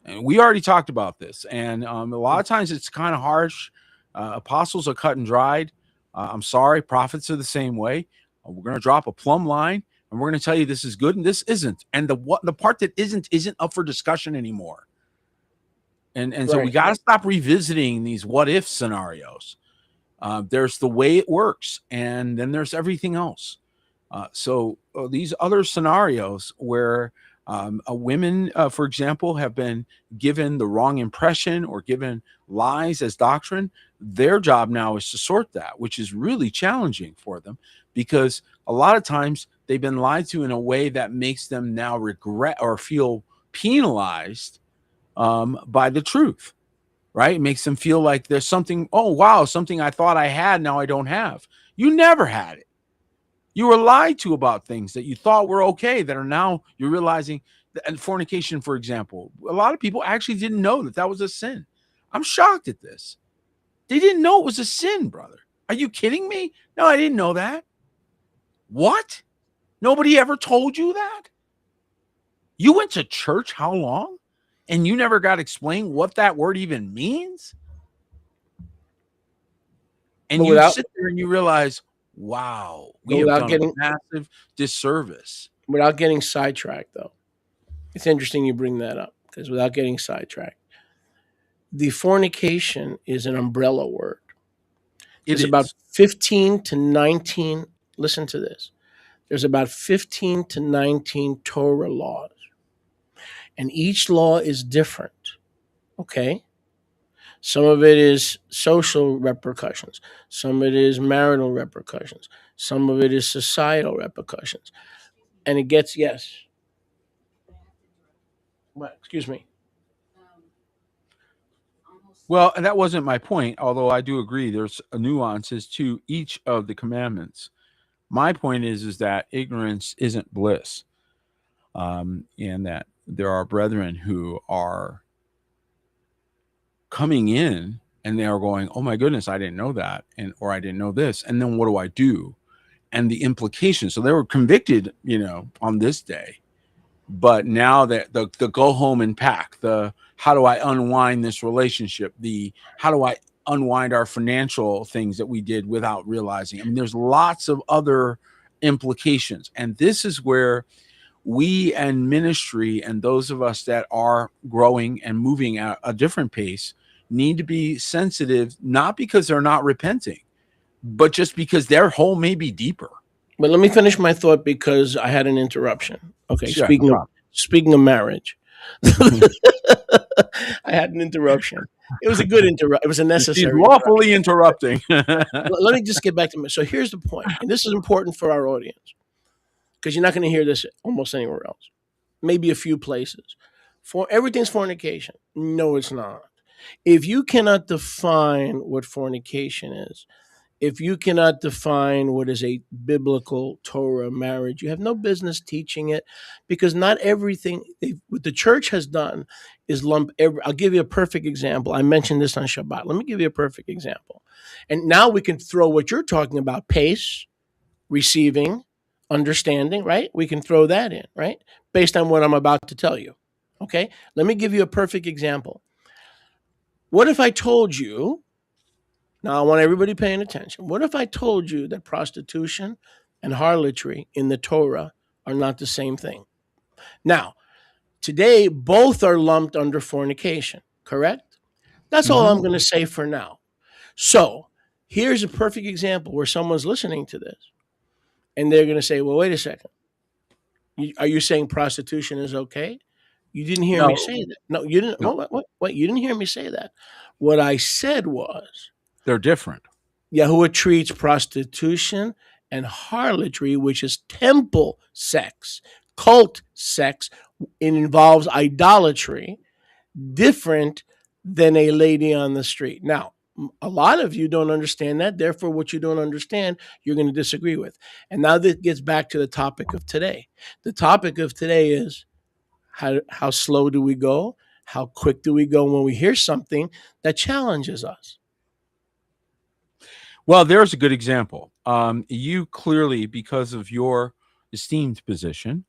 And we already talked about this. And a lot of times it's kind of harsh. Apostles are cut and dried. I'm sorry. Prophets are the same way. We're going to drop a plumb line and we're going to tell you this is good and this isn't. And the part that isn't up for discussion anymore. And so we got to stop revisiting these what if scenarios. There's the way it works, and then there's everything else. So these other scenarios where women, for example, have been given the wrong impression or given lies as doctrine, their job now is to sort that, which is really challenging for them because a lot of times they've been lied to in a way that makes them now regret or feel penalized by the truth, right? It makes them feel like there's something, oh, wow, something I thought I had, now I don't have. You never had it. You were lied to about things that you thought were okay that are now you're realizing. And fornication, for example, a lot of people actually didn't know that was a sin. I'm shocked at this. They didn't know it was a sin, brother. Are you kidding me? No, I didn't know that. What? Nobody ever told you that? You went to church how long? And you never got explained what that word even means? And you sit there and you realize, wow, we have done a massive disservice. Without getting sidetracked, though. It's interesting you bring that up, because without getting sidetracked, the fornication is an umbrella word. It's about 15 to 19. Listen to this. There's about 15 to 19 Torah laws. And each law is different. Okay? Some of it is social repercussions. Some of it is marital repercussions. Some of it is societal repercussions. And it gets, yes. What? Excuse me. Well, and that wasn't my point, although I do agree there's nuances to each of the commandments. My point is that ignorance isn't bliss, and that there are brethren who are coming in and they are going, "Oh my goodness, I didn't know that," or "I didn't know this," and then what do I do? And the implications. So they were convicted, on this day, but now that the go home and pack, the how do I unwind this relationship, the how do I unwind our financial things that we did without realizing. I mean, there's lots of other implications, and this is where we and ministry and those of us that are growing and moving at a different pace need to be sensitive, not because they're not repenting, but just because their hole may be deeper. But let me finish my thought because I had an interruption. Okay, Sure, speaking of marriage, I had an interruption. It was a good interruption. It was a necessary. She's lawfully interrupting. Let me just get back to me. So here's the point, and this is important for our audience because you're not going to hear this almost anywhere else. Maybe a few places. For everything's fornication. No, it's not. If you cannot define what fornication is, if you cannot define what is a biblical Torah marriage, you have no business teaching it, because not everything what the church has done is lump every. I'll give you a perfect example. I mentioned this on Shabbat. Let me give you a perfect example. And now we can throw what you're talking about, pace, receiving, understanding, right? We can throw that in, right? Based on what I'm about to tell you. Okay? Let me give you a perfect example. What if I told you, now I want everybody paying attention. What if I told you that prostitution and harlotry in the Torah are not the same thing? Now, today, both are lumped under fornication, correct? That's all I'm going to say for now. So here's a perfect example where someone's listening to this and they're going to say, well, wait a second. Are you saying prostitution is okay? You didn't hear me say that. No, you didn't. No. Wait, you didn't hear me say that. What I said was They're different. Yahuwah treats prostitution and harlotry, which is temple sex, cult sex, it involves idolatry, different than a lady on the street. Now, a lot of you don't understand that. Therefore, what you don't understand, you're going to disagree with. And now that gets back to the topic of today. The topic of today is how slow do we go? How quick do we go when we hear something that challenges us? Well, there's a good example. You clearly, because of your esteemed position,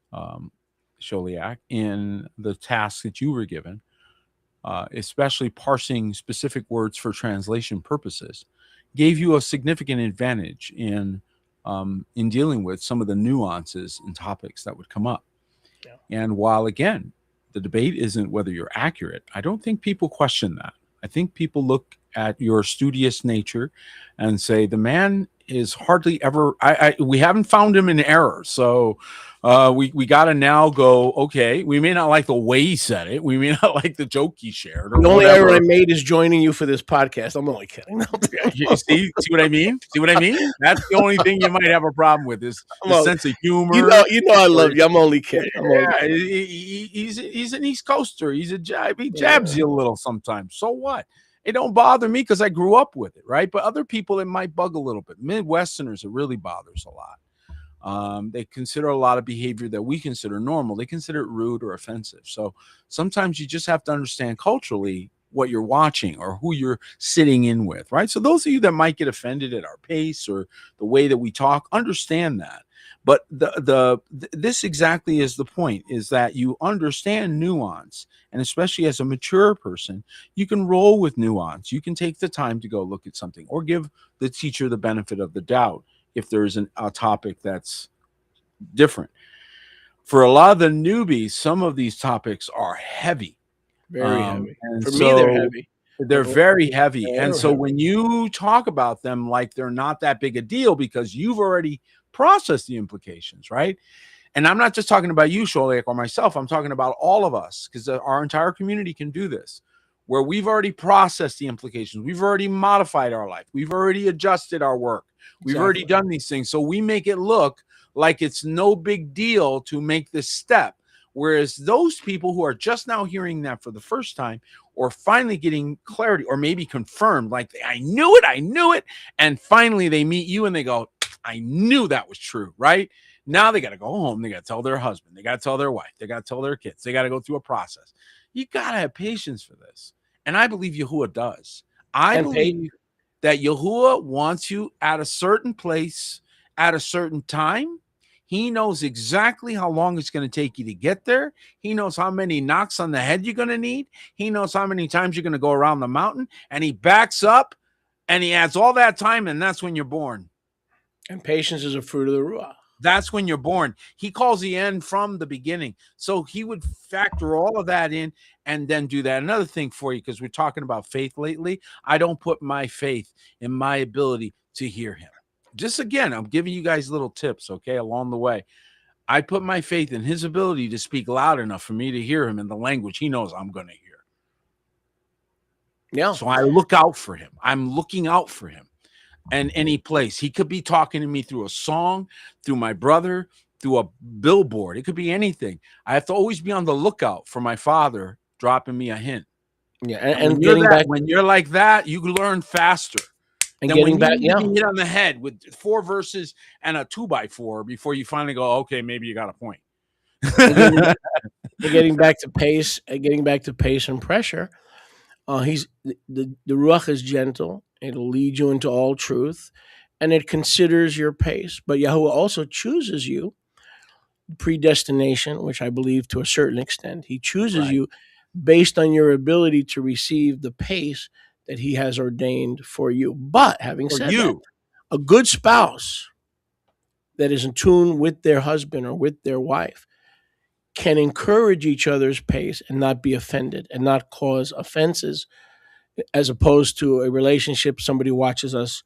Sholiak, in the task that you were given, especially parsing specific words for translation purposes, gave you a significant advantage in dealing with some of the nuances and topics that would come up. Yeah. And while, again, the debate isn't whether you're accurate, I don't think people question that. I think people look at your studious nature and say, the man is hardly ever, we haven't found him in error. So we got to now go, okay, we may not like the way he said it. We may not like the joke he shared. Or the only whatever. error I made is joining you for this podcast. I'm only kidding. See what I mean? See what I mean? That's the only thing you might have a problem with is the sense of humor. You know I love you. I'm only kidding. He's an East Coaster. He jabs you a little sometimes. So what? It don't bother me because I grew up with it, right? But other people, it might bug a little bit. Midwesterners, it really bothers a lot. They consider a lot of behavior that we consider normal. They consider it rude or offensive. So sometimes you just have to understand culturally what you're watching or who you're sitting in with, right? So those of you that might get offended at our pace or the way that we talk, understand that. But this exactly is the point, is that you understand nuance. And especially as a mature person, you can roll with nuance. You can take the time to go look at something or give the teacher the benefit of the doubt if there's a topic that's different. For a lot of the newbies, some of these topics are heavy. Very heavy. For so me, they're heavy. They're very heavy. And so when you talk about them like they're not that big a deal because you've already processed the implications, right? And I'm not just talking about you, Sholiak, or myself. I'm talking about all of us, because our entire community can do this, where we've already processed the implications. We've already modified our life. We've already adjusted our work. We've already done these things. So we make it look like it's no big deal to make this step, Whereas those people who are just now hearing that for the first time, or finally getting clarity, or maybe confirmed, like I knew it, and finally they meet you and they go, I knew that was true, right? Now they got to go home. They got to tell their husband. They got to tell their wife. They got to tell their kids. They got to go through a process. You got to have patience for this. And I believe Yahuwah does. I believe that Yahuwah wants you at a certain place at a certain time. He knows exactly how long it's going to take you to get there. He knows how many knocks on the head you're going to need. He knows how many times you're going to go around the mountain. And he backs up and he adds all that time, and that's when you're born. And patience is a fruit of the Ruach. That's when you're born. He calls the end from the beginning. So he would factor all of that in and then do that. Another thing for you, because we're talking about faith lately, I don't put my faith in my ability to hear him. Just again, I'm giving you guys little tips, okay, along the way. I put my faith in his ability to speak loud enough for me to hear him in the language he knows I'm going to hear. Yeah. So I look out for him. I'm looking out for him. And any place. He could be talking to me through a song, through my brother, through a billboard. It could be anything. I have to always be on the lookout for my father dropping me a hint. Yeah, and when you're like that, you learn faster. And getting back, hit on the head with 4 verses and a 2x4 before you finally go, okay, maybe you got a point. Getting back to pace and pressure. The Ruach is gentle. It'll lead you into all truth, and it considers your pace. But Yahuwah also chooses you, predestination, which I believe to a certain extent. He chooses you based on your ability to receive the pace that he has ordained for you. But having said that, a good spouse that is in tune with their husband or with their wife can encourage each other's pace and not be offended and not cause offenses, as opposed to a relationship. Somebody watches us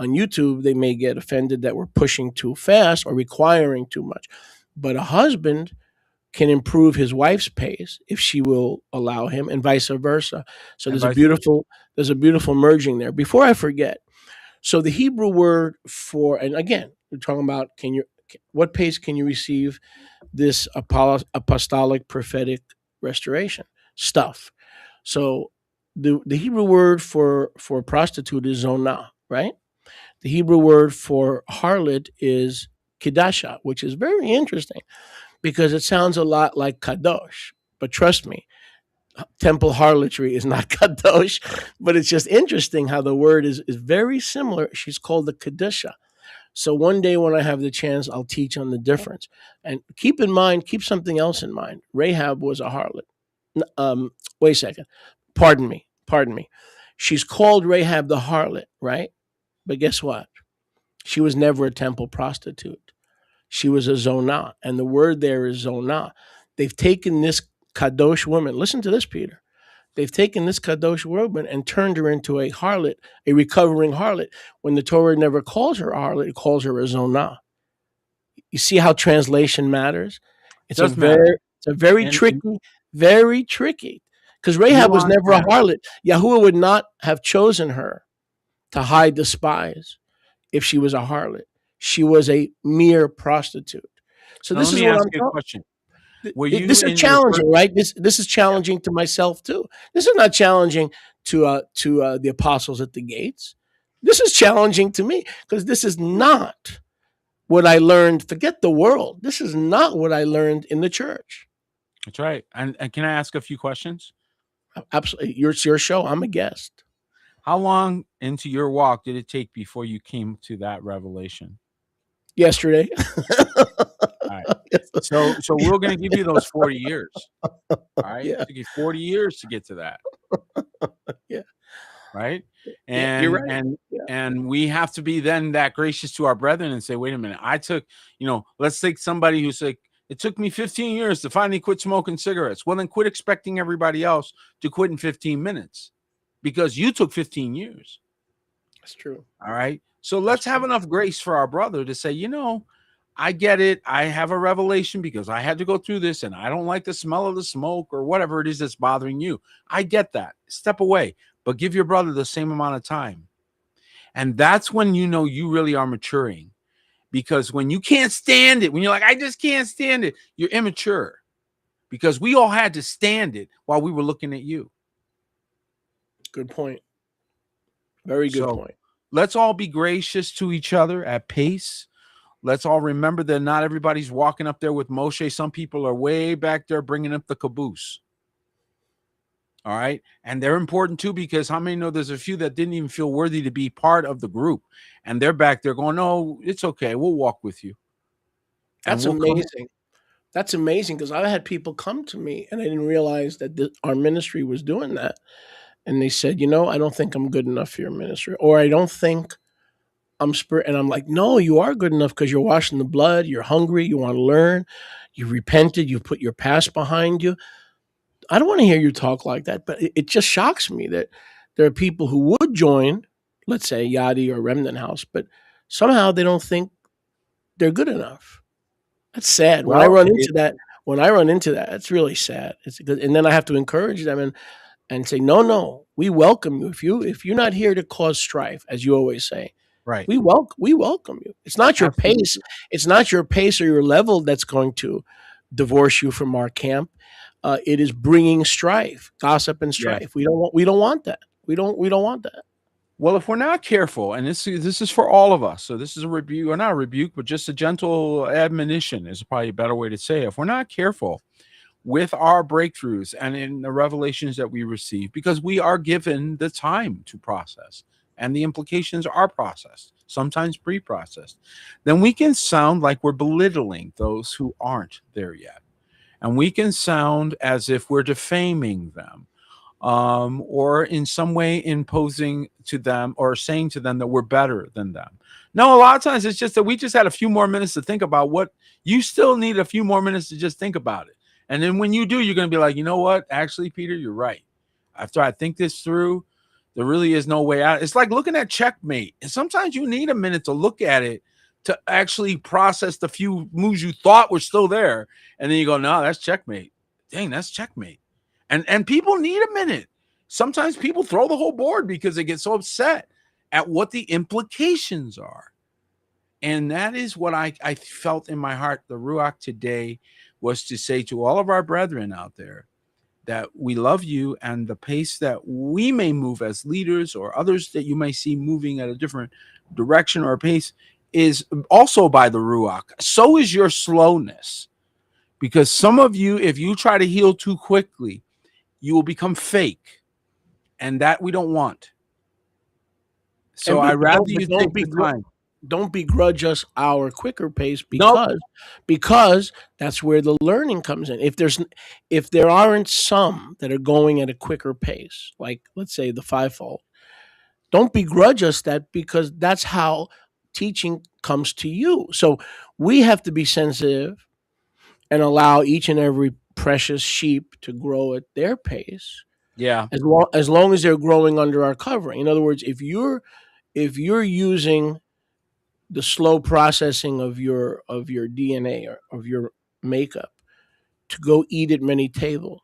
on YouTube, they may get offended that we're pushing too fast or requiring too much. But a husband can improve his wife's pace if she will allow him, and vice versa. So there's a beautiful merging there. Before I forget, so the Hebrew word for, and again, we're talking about what pace can you receive this apostolic prophetic restoration stuff? So the Hebrew word for prostitute is zonah, right? The Hebrew word for harlot is kidasha, which is very interesting because it sounds a lot like kadosh. But trust me, temple harlotry is not kadosh, but it's just interesting how the word is very similar. She's called the kedusha. So one day when I have the chance, I'll teach on the difference. And keep something else in mind. Rahab was a harlot. Wait a second. Pardon me. She's called Rahab the harlot, right? But guess what? She was never a temple prostitute. She was a zonah. And the word there is zonah. They've taken this kadosh woman. Listen to this, Peter. They've taken this kadosh woman and turned her into a harlot, a recovering harlot, when the Torah never calls her a harlot, it calls her a zonah. You see how translation matters? It's a very tricky, because Rahab was never a harlot. Yahuwah would not have chosen her to hide the spies if she was a harlot. She was a mere prostitute. So this is what I'm talking about. This is challenging, right? This is challenging to myself too. This is not challenging to the apostles at the gates. This is challenging to me because this is not what I learned. Forget the world. This is not what I learned in the church. That's right. And can I ask a few questions? Absolutely. It's your show. I'm a guest. How long into your walk did it take before you came to that revelation? Yesterday. All right. So we're going to give you those 40 years. All right. Yeah. It took you 40 years to get to that. Yeah. Right. And you're right. And we have to be then that gracious to our brethren and say, wait a minute, let's take somebody who's like, it took me 15 years to finally quit smoking cigarettes. Well, then quit expecting everybody else to quit in 15 minutes because you took 15 years. That's true. All right. So let's have enough grace for our brother to say, I get it. I have a revelation because I had to go through this and I don't like the smell of the smoke or whatever it is that's bothering you. I get that. Step away, but give your brother the same amount of time. And that's when you really are maturing, because when you can't stand it, when you're like, I just can't stand it, you're immature. because we all had to stand it while we were looking at you. Good point. Very good point. Let's all be gracious to each other at pace. Let's all remember that not everybody's walking up there with Moshe. Some people are way back there bringing up the caboose. All right. And they're important too, because how many know there's a few that didn't even feel worthy to be part of the group, and they're back there going, no, it's okay. We'll walk with you. That's amazing. That's amazing, because I had people come to me and I didn't realize that our ministry was doing that. And they said, I don't think I'm good enough for your ministry, or I don't think I'm spirit. And I'm like, no, you are good enough, because you're washing the blood. You're hungry. You want to learn. You repented. You put your past behind you. I don't want to hear you talk like that, but it just shocks me that there are people who would join, let's say Yadi or Remnant House, but somehow they don't think they're good enough. That's sad. When I run into that, it's really sad. It's good. And then I have to encourage them and say, no, we welcome you. If you're not here to cause strife, as you always say, right? We welcome you. It's not your pace. It's not your pace or your level that's going to divorce you from our camp. It is bringing strife, gossip, and strife. Yes. We don't want that. We don't want that. Well, if we're not careful, and this is for all of us, so this is a rebuke, or not a rebuke, but just a gentle admonition is probably a better way to say it. If we're not careful with our breakthroughs and in the revelations that we receive, because we are given the time to process, and the implications are processed, sometimes pre-processed, then we can sound like we're belittling those who aren't there yet. And we can sound as if we're defaming them, or in some way imposing to them or saying to them that we're better than them. No, a lot of times it's just that we just had a few more minutes to think about what you still need, a few more minutes to just think about it. And then when you do, you're going to be like, you know what? Actually, Peter, you're right. After I think this through, there really is no way out. It's like looking at Checkmate. And sometimes you need a minute to look at it to actually process the few moves you thought were still there. And then you go, no, that's checkmate. Dang, that's checkmate. And people need a minute. Sometimes people throw the whole board because they get so upset at what the implications are. And that is what I felt in my heart. The Ruach today was to say to all of our brethren out there that we love you, and the pace that we may move as leaders or others that you may see moving at a different direction or pace is also by the Ruach. So is your slowness, because some of you, if you try to heal too quickly, you will become fake, and that we don't want. So I rather you take the time. Don't begrudge us our quicker pace, because that's where the learning comes in. If there aren't some that are going at a quicker pace, like let's say the fivefold, don't begrudge us that, because that's how teaching comes to you. So we have to be sensitive and allow each and every precious sheep to grow at their pace. Yeah. As long as they're growing under our covering. In other words, if you're using the slow processing of your DNA or of your makeup to go eat at many tables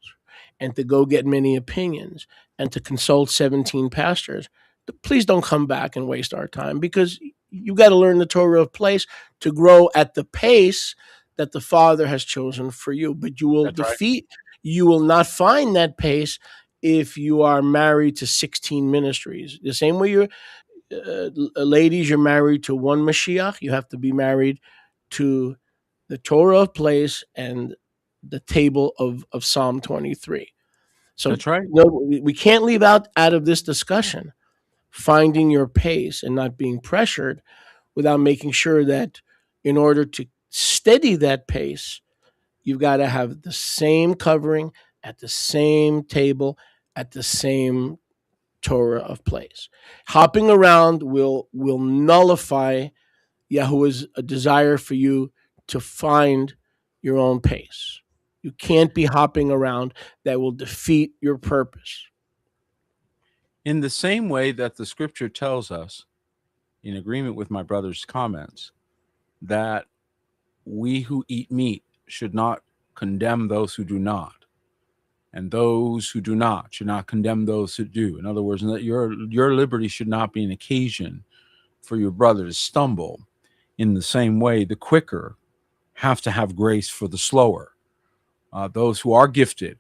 and to go get many opinions and to consult 17 pastors, please don't come back and waste our time, because you got to learn the Torah of place to grow at the pace that the Father has chosen for you. But you will you will not find that pace if you are married to 16 ministries. The same way you're ladies, you're married to one Mashiach. You have to be married to the Torah of place and the table of Psalm 23. So that's right. We can't leave out of this discussion finding your pace and not being pressured without making sure that in order to steady that pace, you've got to have the same covering at the same table at the same Torah of place. Hopping around will nullify Yahuwah's desire for you to find your own pace. You can't be hopping around. That will defeat your purpose. In the same way that the scripture tells us, in agreement with my brother's comments, that we who eat meat should not condemn those who do not, and those who do not should not condemn those who do. In other words, that your liberty should not be an occasion for your brother to stumble. In the same way, the quicker have to have grace for the slower. those who are gifted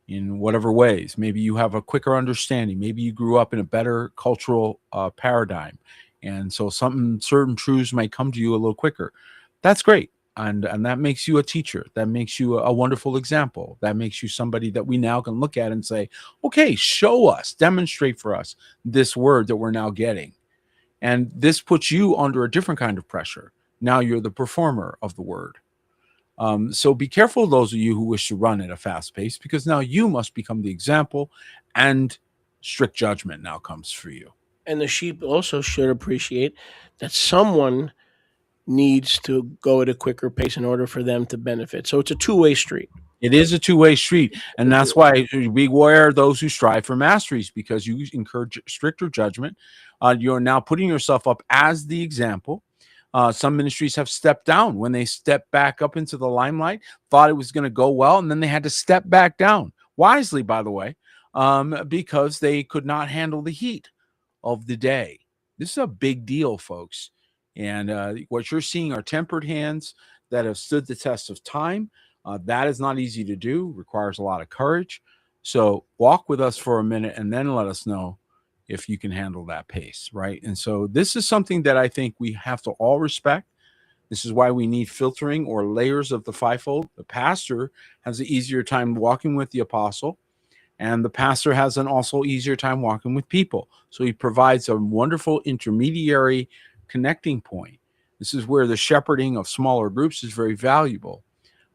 in whatever ways. Maybe you have a quicker understanding. Maybe you grew up in a better cultural paradigm, and so certain truths might come to you a little quicker. That's great, and that makes you a teacher. That makes you a wonderful example. That makes you somebody that we now can look at and say, okay, show us, demonstrate for us this word that we're now getting. And this puts you under a different kind of pressure. Now you're the performer of the word. So be careful, those of you who wish to run at a fast pace, because now you must become the example, and strict judgment now comes for you. And the sheep also should appreciate that someone needs to go at a quicker pace in order for them to benefit. So it's a two-way street. It is a two-way street, and that's why beware those who strive for masteries, because you incur stricter judgment. You're now putting yourself up as the example. Some ministries have stepped down when they stepped back up into the limelight, thought it was going to go well, and then they had to step back down, wisely, by the way, because they could not handle the heat of the day. This is a big deal, folks. And what you're seeing are tempered hands that have stood the test of time. That is not easy to do, requires a lot of courage. So walk with us for a minute and then let us know if you can handle that pace, right? And so this is something that I think we have to all respect. This is why we need filtering or layers of the fivefold. The pastor has an easier time walking with the apostle, and the pastor has an also easier time walking with people. So he provides a wonderful intermediary connecting point. This is where the shepherding of smaller groups is very valuable.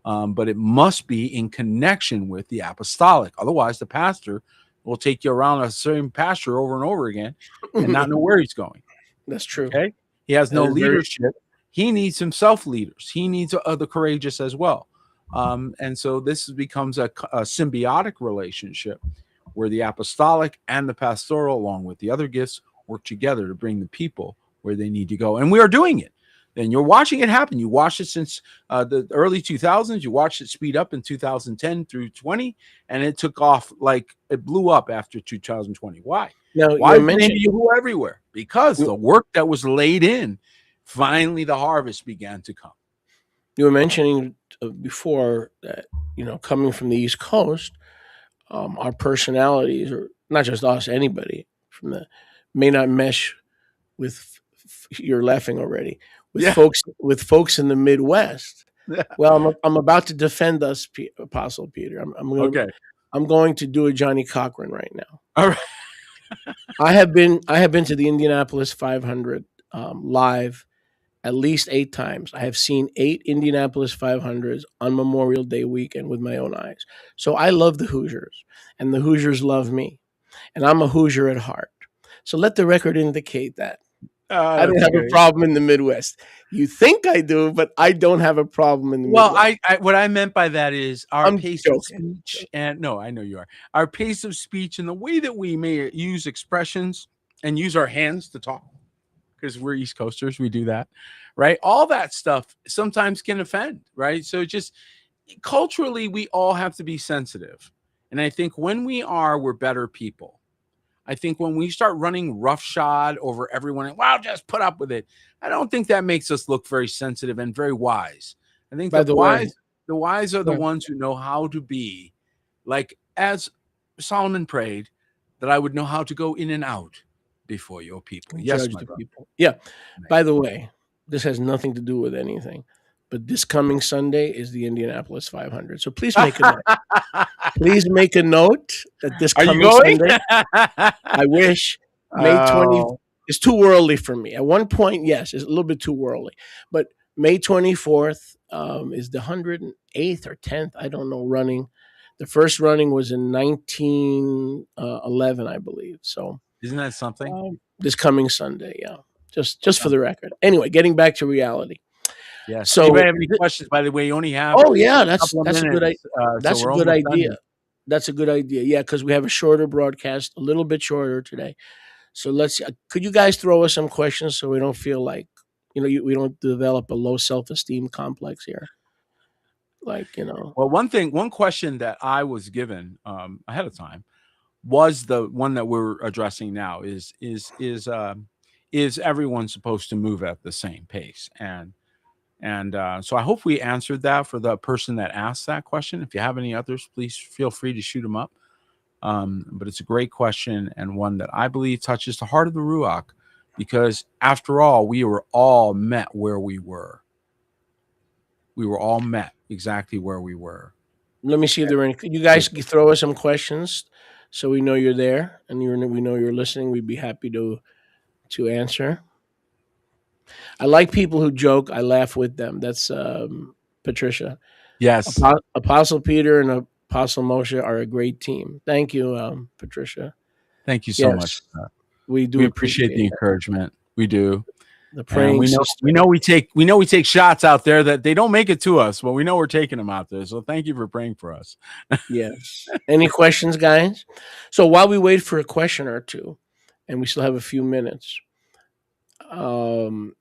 But it must be in connection with the apostolic. Otherwise, the pastor will take you around the same pasture over and over again and not know where he's going. That's true. Okay. He has no leadership. He needs himself leaders. He needs the courageous as well. And so this becomes a symbiotic relationship where the apostolic and the pastoral, along with the other gifts, work together to bring the people where they need to go. And we are doing it. And you're watching it happen. You watched it since the early 2000s. You watched it speed up in 2010 through 20, and it took off like it blew up after 2020. Why? Now, Why is Yahoo everywhere? Because the work that was laid in, finally the harvest began to come. You were mentioning before that, coming from the East Coast, our personalities, or not just us, anybody from may not mesh with. You're laughing already. With folks in the Midwest. Well, I'm about to defend us, Apostle Peter. I'm going to do a Johnny Cochran right now. All right. I have been to the Indianapolis 500 live at least 8 times. I have seen 8 Indianapolis 500s on Memorial Day weekend with my own eyes. So I love the Hoosiers, and the Hoosiers love me, and I'm a Hoosier at heart. So let the record indicate that. I don't have a problem in the Midwest. You think I do, but I don't have a problem in the Midwest. Well, what I meant by that is our pace of speech, and no, I know you are. Our pace of speech and the way that we may use expressions and use our hands to talk, because we're East Coasters, we do that, right? All that stuff sometimes can offend, right? So just culturally, we all have to be sensitive. And I think when we're better people. I think when we start running roughshod over everyone, well, just put up with it. I don't think that makes us look very sensitive and very wise. I think the wise are the ones who know how to be, like as Solomon prayed, that I would know how to go in and out before your people. Yes, my people. Yeah. By the way, this has nothing to do with anything, but this coming Sunday is the Indianapolis 500. So please make a note. Please make a note that this coming Sunday. I wish May 20th is too early for me. At one point, yes, it's a little bit too early. But May 24th is the 108th or 10th, I don't know, running. The first running was in 1911, I believe. So isn't that something? This coming Sunday, yeah. Just for the record. Anyway, getting back to reality. Yeah. So, anybody have any questions? By the way, you only have. Oh yeah, that's a good idea. That's a good idea. That's a good idea. Yeah, because we have a shorter broadcast, a little bit shorter today. So let's. Could you guys throw us some questions so we don't feel like we don't develop a low self-esteem complex here? Well, one question that I was given ahead of time was the one that we're addressing now. Is everyone supposed to move at the same pace? And And so I hope we answered that for the person that asked that question. If you have any others, please feel free to shoot them up. But it's a great question, and one that I believe touches the heart of the Ruach, because after all, we were all met where we were. We were all met exactly where we were. Let me see if there are any. You guys throw us some questions so we know you're there and we know you're listening. We'd be happy to answer. I like people who joke. I laugh with them. That's Patricia. Yes. Apostle Peter and Apostle Moshe are a great team. Thank you, Patricia. Thank you so much. We do. We appreciate the encouragement. We do. The praying we know we take shots out there that they don't make it to us, but we know we're taking them out there. So thank you for praying for us. Yes. Any questions, guys? So while we wait for a question or two, and we still have a few minutes. So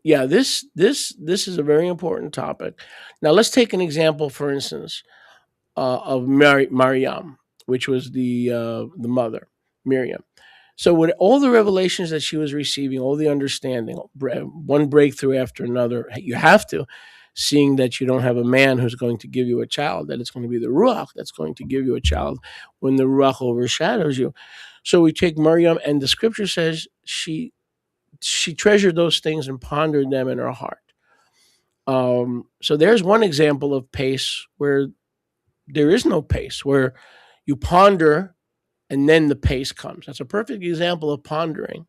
yeah, this is a very important topic. Now let's take an example, for instance, of Maryam, which was the mother, Miriam. So with all the revelations that she was receiving, all the understanding, one breakthrough after another, you have to, seeing that you don't have a man who's going to give you a child, that it's going to be the Ruach that's going to give you a child when the Ruach overshadows you. So we take Maryam, and the scripture says she treasured those things and pondered them in her heart. So there's one example of pace where there is no pace, where you ponder and then the pace comes. That's a perfect example of pondering.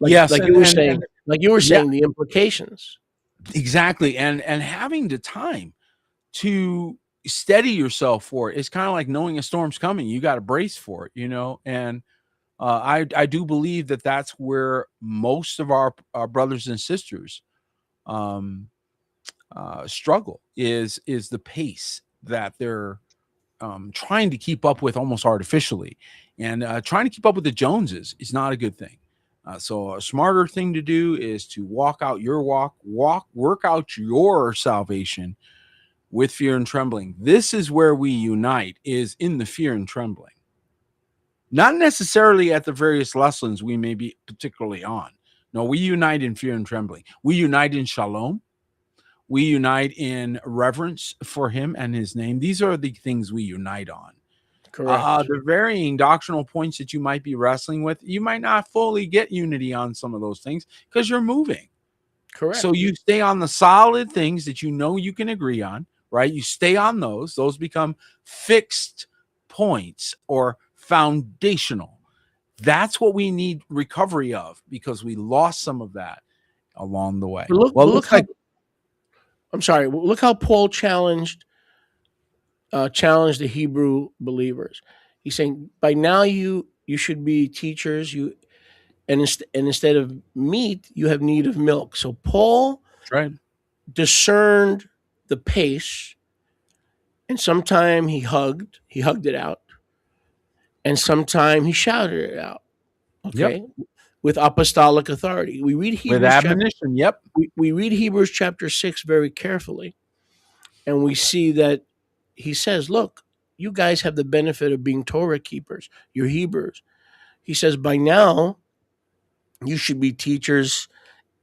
Yes, like you were saying, the implications. Exactly, and having the time to steady yourself for it. It's kind of like knowing a storm's coming. You got to brace for it, and I do believe that that's where most of our brothers and sisters struggle is the pace that they're trying to keep up with almost artificially, and trying to keep up with the Joneses is not a good thing. So a smarter thing to do is to walk out your work out your salvation with fear and trembling. This is where we unite, is in the fear and trembling. Not necessarily at the various lessons we may be particularly on. No, we unite in fear and trembling. We unite in shalom. We unite in reverence for him and his name. These are the things we unite on. Correct. The varying doctrinal points that you might be wrestling with, you might not fully get unity on some of those things because you're moving. Correct. So you stay on the solid things that you know you can agree on, right? You stay on those. Those become fixed points or foundational. That's what we need recovery of, because we lost some of that along the way. Look how Paul challenged the Hebrew believers. He's saying, by now you should be teachers. And instead of meat, you have need of milk. So Paul discerned the pace, and sometime he hugged it out, and sometime he shouted it out. Okay. Yep. With apostolic authority. We read Hebrews with admonition. We read Hebrews chapter 6 very carefully, and we see that he says, look, you guys have the benefit of being Torah keepers. You're Hebrews. He says, by now, you should be teachers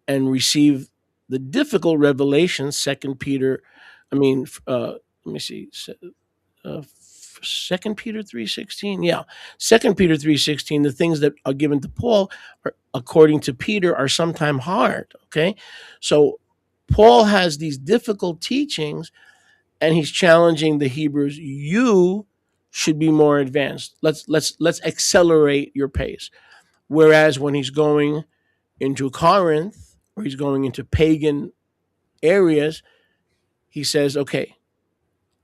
and receive the difficult revelations. 2 Peter 3:16. Yeah. 2 Peter 3:16, the things that are given to Paul, according to Peter, are sometimes hard. Okay. So Paul has these difficult teachings, and he's challenging the Hebrews. You should be more advanced. Let's accelerate your pace. Whereas when he's going into Corinth, or he's going into pagan areas, he says, okay,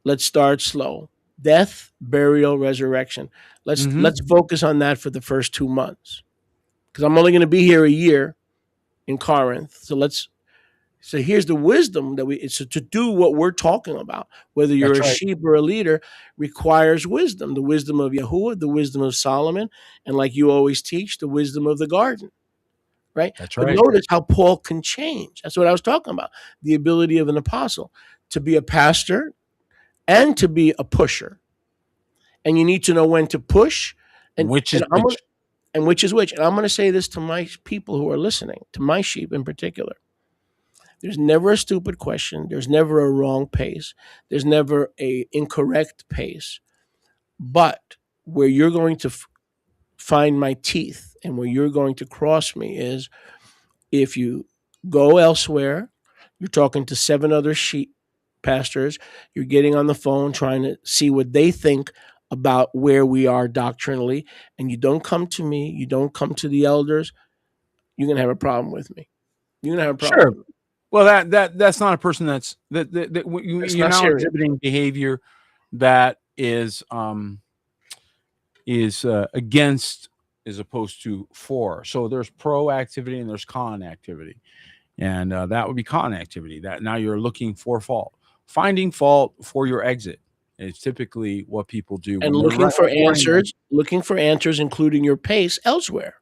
let's start slow. Death, burial, resurrection. Let's focus on that for the first 2 months, because I'm only going to be here a year in Corinth. So here's the wisdom that it's to do what we're talking about. Whether you're sheep or a leader, requires wisdom. The wisdom of Yahuwah, the wisdom of Solomon, and like you always teach, the wisdom of the garden. Right? That's right. But notice how Paul can change. That's what I was talking about. The ability of an apostle to be a pastor and to be a pusher. And you need to know when to push and which is which. And I'm going to say this to my people who are listening, to my sheep in particular. There's never a stupid question. There's never a wrong pace. There's never a incorrect pace. But where you're going to find my teeth and where you're going to cross me is if you go elsewhere, you're talking to 7 other sheep pastors, you're getting on the phone trying to see what they think about where we are doctrinally, and you don't come to me, you don't come to the elders, you're going to have a problem with me. You're going to have a problem. Sure. Well, that's not a person that's you're now serious. exhibiting behavior that is against as opposed to for. So there's pro activity and there's con activity, and that would be con activity. That now you're looking for fault, finding fault for your exit. It's typically what people do, And looking for answers, including your pace elsewhere.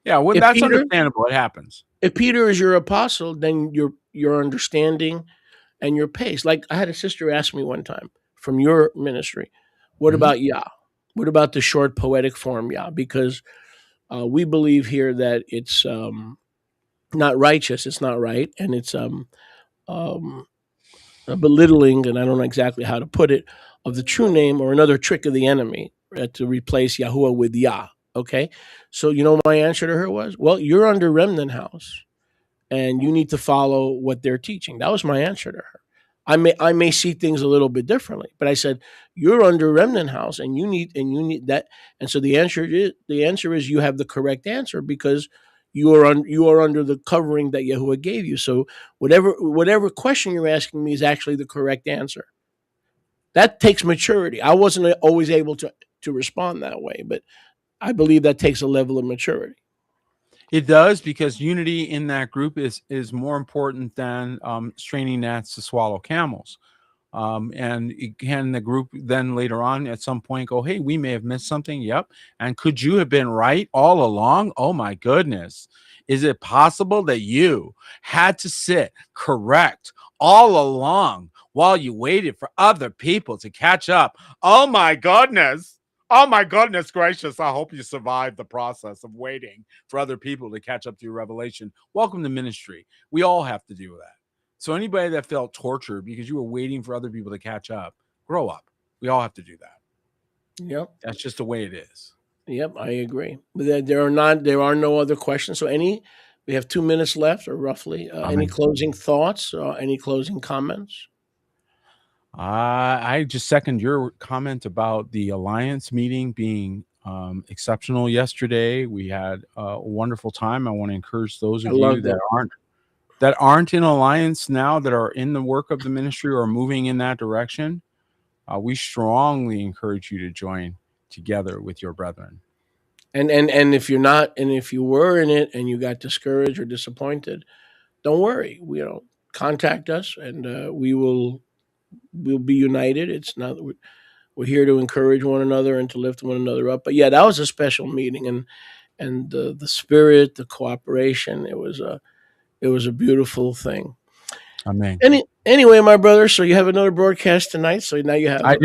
Yeah, well, If that's Peter- understandable. It happens. If Peter is your apostle, then your understanding and your pace. Like I had a sister ask me one time from your ministry, what about Yah? What about the short poetic form Yah? Because we believe here that it's not righteous, it's not right, and it's a belittling, and I don't know exactly how to put it, of the true name, or another trick of the enemy to replace Yahuwah with Yah. Okay, so you know my answer to her was, well, you're under Remnant House, and you need to follow what they're teaching. That was my answer to her. I may see things a little bit differently, but I said you're under Remnant House, and you need that. And so the answer is you have the correct answer because you are under the covering that Yahuwah gave you. So whatever question you're asking me is actually the correct answer. That takes maturity. I wasn't always able to respond that way, but I believe that takes a level of maturity. It does, because unity in that group is more important than straining gnats to swallow camels. And can the group then later on at some point go, hey, we may have missed something? Yep. And could you have been right all along? Oh my goodness. Is it possible that you had to sit correct all along while you waited for other people to catch up? Oh my goodness. Oh my goodness gracious. I hope you survived the process of waiting for other people to catch up to your revelation. Welcome to ministry. We all have to do that. So anybody that felt tortured because you were waiting for other people to catch up, grow up. We all have to do that. Yep. That's just the way it is. Yep, I agree. But there are no other questions. So we have 2 minutes left, or roughly. Any closing thoughts? Any closing comments? I just second your comment about the Alliance meeting being exceptional yesterday. We had a wonderful time. I want to encourage those of you that aren't in Alliance now, that are in the work of the ministry or moving in that direction. We strongly encourage you to join together with your brethren. And if you're not, and if you were in it and you got discouraged or disappointed, don't worry. Contact us, and we'll be united. It's not we're here to encourage one another and to lift one another up. But yeah, that was a special meeting, and the spirit, the cooperation. It was a beautiful thing. Amen. Anyway, my brother, so you have another broadcast tonight. So now you have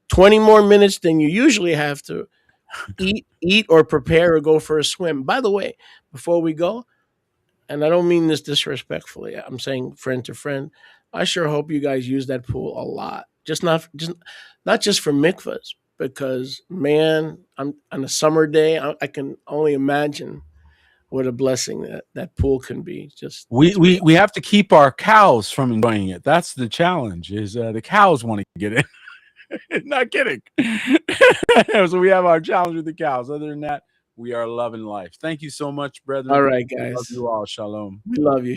20 more minutes than you usually have to eat or prepare or go for a swim. By the way, before we go, and I don't mean this disrespectfully, I'm saying friend to friend, I sure hope you guys use that pool a lot. Not just for mikvahs, because man, on a summer day, I can only imagine what a blessing that pool can be. Just we have to keep our cows from enjoying it. That's the challenge. Is the cows want to get in? Not kidding. So we have our challenge with the cows. Other than that, we are loving life. Thank you so much, brethren. All right, guys. Love you all. Shalom. We love you.